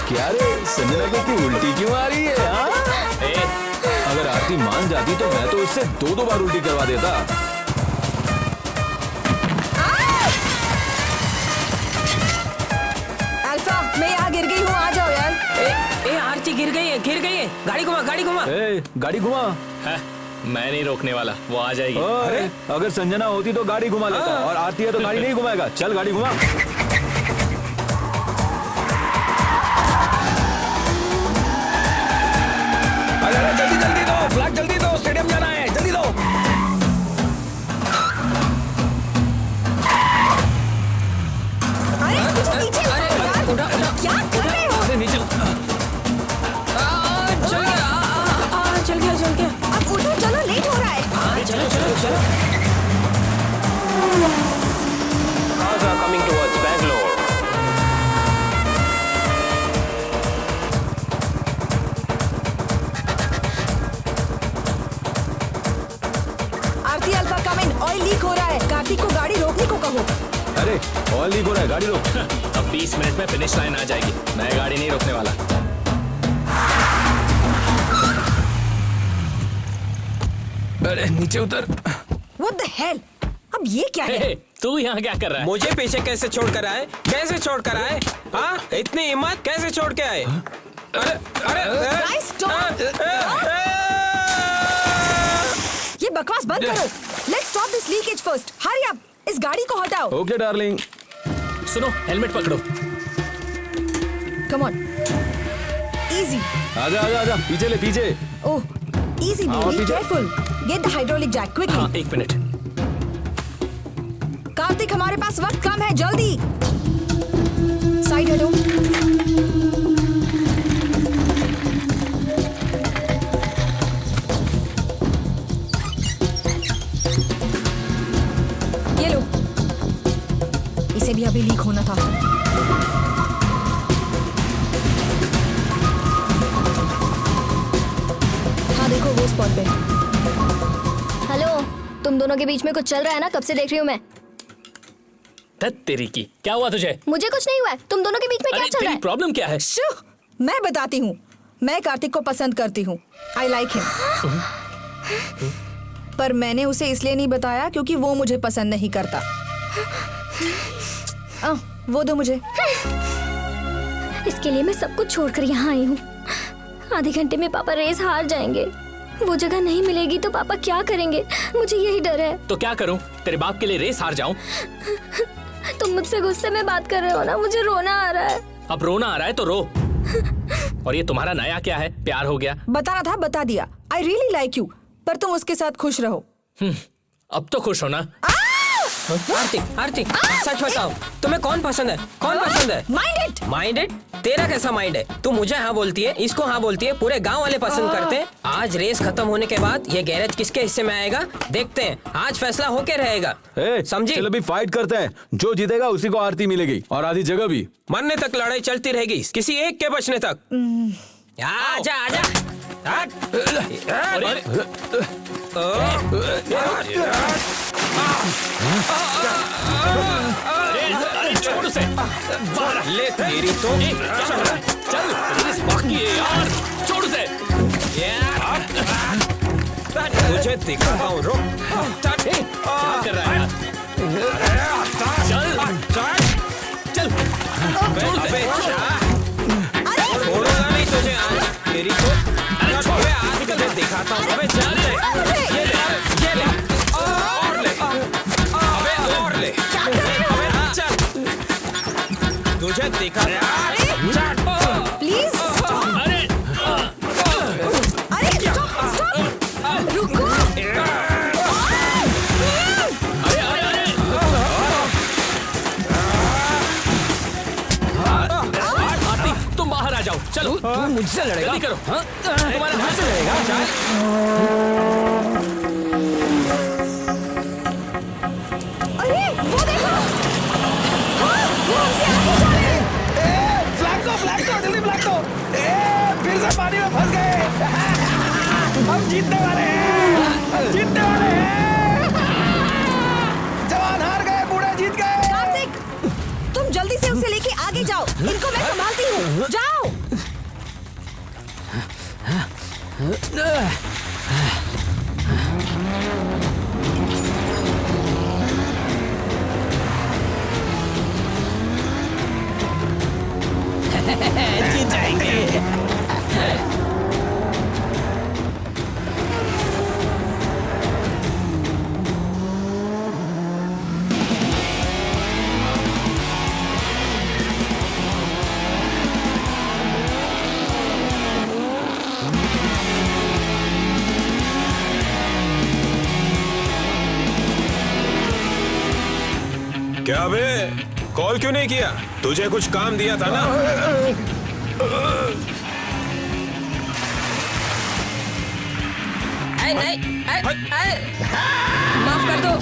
क्या रे संजना को इतनी उल्टी क्यों आ रही है? अगर आरती मान जाती तो मैं तो इससे 2 बार उल्टी करवा देता। अल्फा, मैं यहाँ गिर गई हूँ, आ जाओ यार। ए आरती गिर गई है। गाड़ी घुमा गाड़ी घुमा। मैं नहीं रोकने वाला, वो आ जाएगी। अरे अगर संजना होती तो गाड़ी घुमा लेता, और आरती है तो गाड़ी नहीं घुमाएगा। चल गाड़ी घुमा। जल्दी दो फ्लैग, जल्दी दो, स्टेडियम जाना है, जल्दी दो। अरे क्या कर रहे हो? अरे नीचे चल गया। अब उठो, चलो, लेट हो रहा है। चलो। Cars are coming towards Bangalore. Aarti, alpha come in, oil leak हो रहा है। कार्तिक को गाड़ी रोकने को कहो। अरे ऑयल लीक हो रहा है, गाड़ी रोक। अब 20 मिनट में फिनिश लाइन आ जाएगी। मैं गाड़ी नहीं रोकने वाला। अरे नीचे उतर। What the hell? अब ये क्या है? तू यहाँ क्या कर रहा है? मुझे पीछे कैसे छोड़ कर आए? हाँ, इतनी हिम्मत कैसे छोड़ के आए? Guys, stop! ये बकवास बंद करो। Let's stop this leakage first. Hurry up! इस गाड़ी को हटाओ। Okay darling. सुनो, हेलमेट पकड़ो। Come on. Easy. आजा पीछे ले, पीछे। Oh, easy baby. Careful. Get the hydraulic jack quickly. हाँ, 1 मिनट। कार्तिक, हमारे पास वक्त कम है, जल्दी। साइड हटो। ये लो। से भी अभी लीक होना था। हाँ देखो वो स्पॉट पे। हेलो, तुम दोनों के बीच में कुछ चल रहा है ना? कब से देख रही हूँ मैं। धत तेरी की, क्या हुआ तुझे? मुझे कुछ नहीं हुआ है, तुम दोनों के बीच में क्या चल रहा है? प्रॉब्लम क्या है? मैं बताती हूँ। मैं कार्तिक को पसंद करती हूँ। I like him. पर मैंने उसे इसलिए नहीं बताया क्योंकि वो मुझे पसंद नहीं करता। वो दो मुझे। इसके लिए मैं सब कुछ छोड़कर यहाँ आई हूँ। आधे घंटे में पापा रेस हार जाएंगे। वो जगह नहीं मिलेगी तो पापा क्या करेंगे? मुझे यही डर है। तो क्या करूं? तेरे बाप के लिए रेस हार जाऊं? तुम मुझसे गुस्से में बात कर रहे हो ना? मुझे रोना आ रहा है। अब रोना आ रहा है तो रो। और ये तुम्हारा नया क्या है? प्यार हो गया? बताना था, बता दिया। आई रियली लाइक यू, पर तुम उसके साथ खुश रहो। अब तो खुश होना। आरती, आरती, सच बताओ, तुम्हें कौन पसंद है? कौन पसंद है? माइंडेड। माइंडेड? तेरा कैसा माइंड है? तू मुझे हाँ बोलती है, इसको हाँ बोलती है, पूरे गांव वाले पसंद करते हैं। आज रेस खत्म होने के बाद ये गैरेज किसके हिस्से में आएगा देखते हैं। आज फैसला होके रहेगा, समझी? चलो अभी फाइट करते हैं। जो जीतेगा उसी को आरती मिलेगी और आधी जगह भी। मरने तक लड़ाई चलती रहेगी, किसी एक के बचने तक। आजा आजा। अरे छोड़ उसे। ले तेरी तो। चल रेस बाकी है यार, छोड़ उसे। मुझे दिखाता हूँ, रुक। क्या कर रहा है यार? चल छोड़ उसे। छोड़ूंगा नहीं तुझे आज, तेरी तो। अरे छोड़, आज तुझे दिखाता हूँ। अबे चल ले, ये ले, और ले, अबे और ले, अबे चल, तुझे दिखाता हूँ। प्लीज अरे रुको। आरती, तुम बाहर आ जाओ। चलो तू मुझसे लड़ेगा? जल्दी करो। तुम्हारे हाथ से लड़ेगा? अरे वो देखो। हाँ, वो हमसे आगे जा रहे हैं। फ्लैग दो, जल्दी फ्लैग दो। फिर से पानी में फंस गए। हम जीतने वाले हैं, जीतने वाले हैं। जवान हार गए, बूढ़े जीत गए। कार्तिक, तुम जल्दी से उसे लेके आगे जाओ। इनको मैं संभालती हूँ। जाओ। जीत जाएंगे। क्या बे, कॉल क्यों नहीं किया? तुझे कुछ काम दिया था ना? नहीं, माफ कर दो।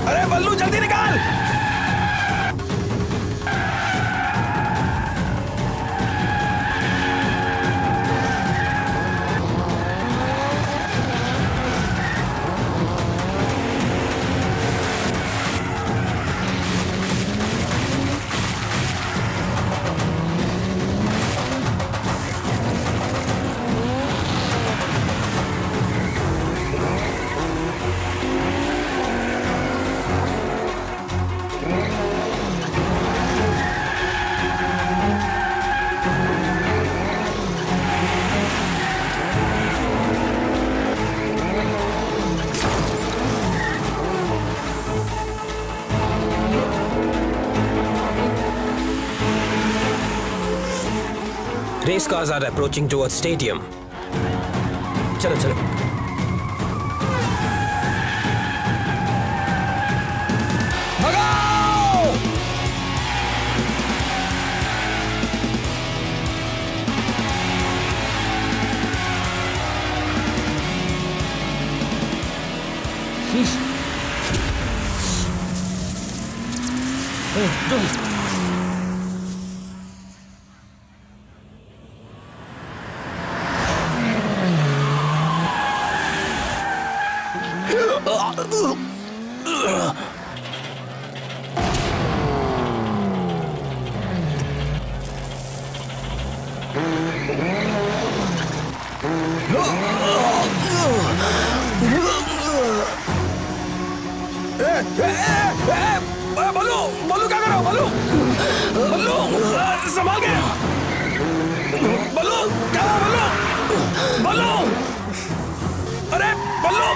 अरे बल्लू जल्दी निकाल। Race cars are approaching towards stadium. चलो चलो। बल्लू बल्लू क्या कर रहा हो? बल्लू बल्लू संभाल के। बल्लू क्या हुआ? बल्लू बल्लू अरे बल्लू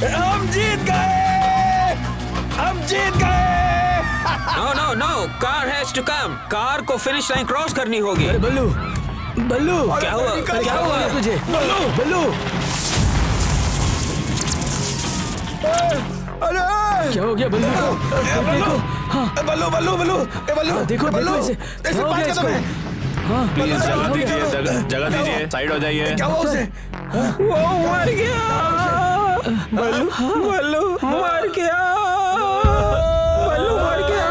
हम जीत गए, हम जीत गए। No no no, car has to come. Car को फिनिश लाइन क्रॉस करनी होगी। अरे बल्लू बल्लू क्या हुआ? क्या हुआ तुझे? बल्लू बल्लू अरे क्या हो गया बल्लू को? देखो हाँ बल्लू बल्लू बल्लू बल्लू देखो बल्लू देखो इसे ऐसे क्या हो बात गया कर इसको? तुम्हें। हाँ प्लीज जगह दीजिए, जगह दीजिए, साइड हो जाइए। क्या हुआ उसे? वो मर गया। बल्लू बल्लू मर गया। बल्लू मर गया।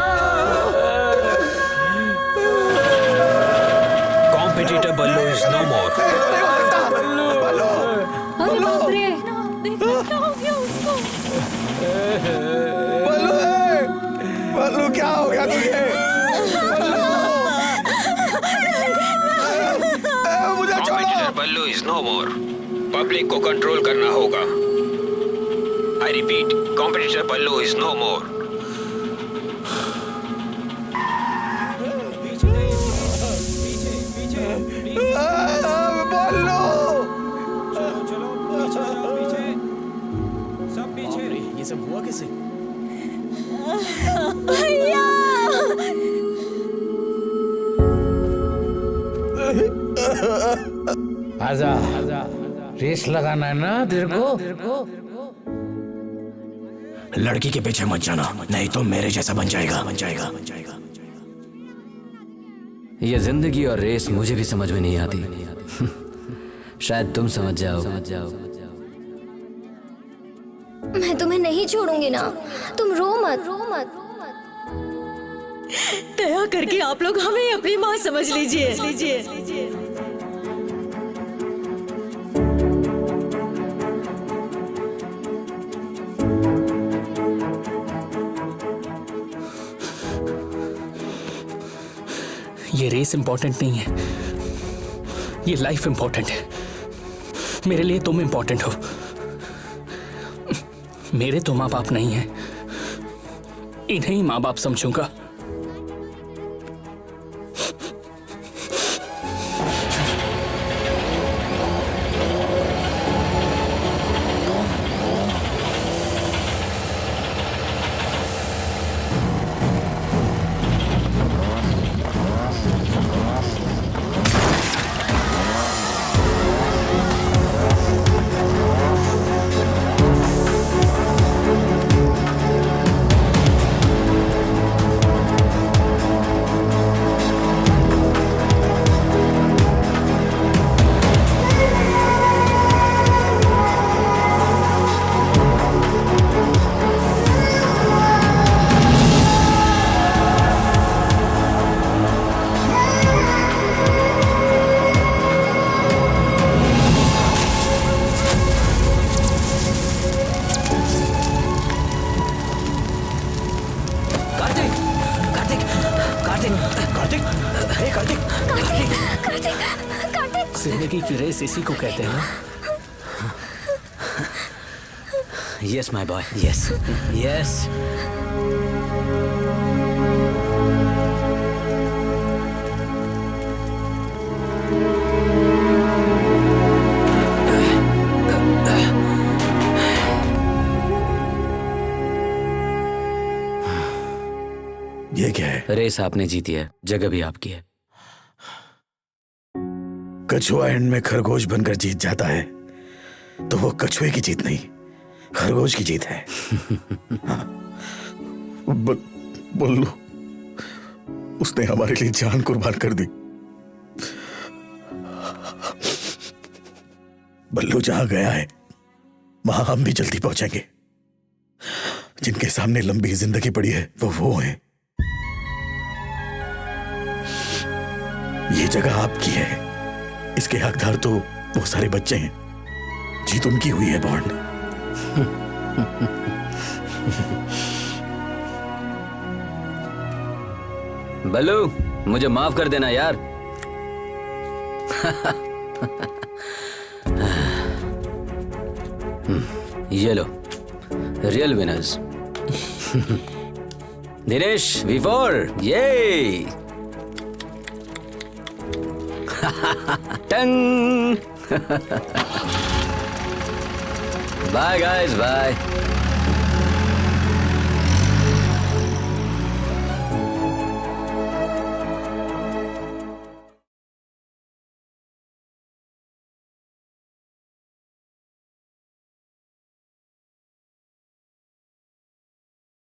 कॉम्पिटिटर बल्लू इज नो मोर। नहीं हो सकता। बल्लू अरे बाप रे, क्या हो गया उसको? बल्लू बल्लू क्या हो गया तुझे? मुझे छोड़ो। Competitor Ballu is no more. Public को कंट्रोल करना होगा। I repeat, competitor Ballu is no more. ये सब हुआ कैसे? आजा रेस लगाना है ना तेरे को। लड़की के पीछे मत जाना, नहीं तो मेरे जैसा बन जाएगा। ये जिंदगी और रेस मुझे भी समझ में नहीं आती। शायद तुम समझ जाओ। मैं तुम्हें नहीं छोड़ूंगी ना, तुम रो मत रो मत। दया करके आप लोग हमें अपनी माँ समझ लीजिए। ये रेस इंपॉर्टेंट नहीं है, ये लाइफ इंपॉर्टेंट है। मेरे लिए तुम इंपॉर्टेंट हो। मेरे तो माँ बाप नहीं हैं, इन्हें ही माँ बाप समझूंगा। जिंदगी की रेस इसी को कहते हैं ना। Yes my boy, yes yes. ये क्या है? रेस आपने जीती है, जगह भी आपकी है। कछुआ एंड में खरगोश बनकर जीत जाता है तो वो कछुए की जीत नहीं, खरगोश की जीत है। हाँ। बल्लू, उसने हमारे लिए जान कुर्बान कर दी। बल्लू जहां गया है वहां हम भी जल्दी पहुंचेंगे। जिनके सामने लंबी जिंदगी पड़ी है वो हैं। ये जगह आपकी है, इसके हकदार तो वो सारे बच्चे हैं। जीत उनकी हुई है बॉन्ड। बल्लू, मुझे माफ कर देना यार। ये लो, रियल विनर्स। दिनेश V4, ये टंग। Bye guys, bye.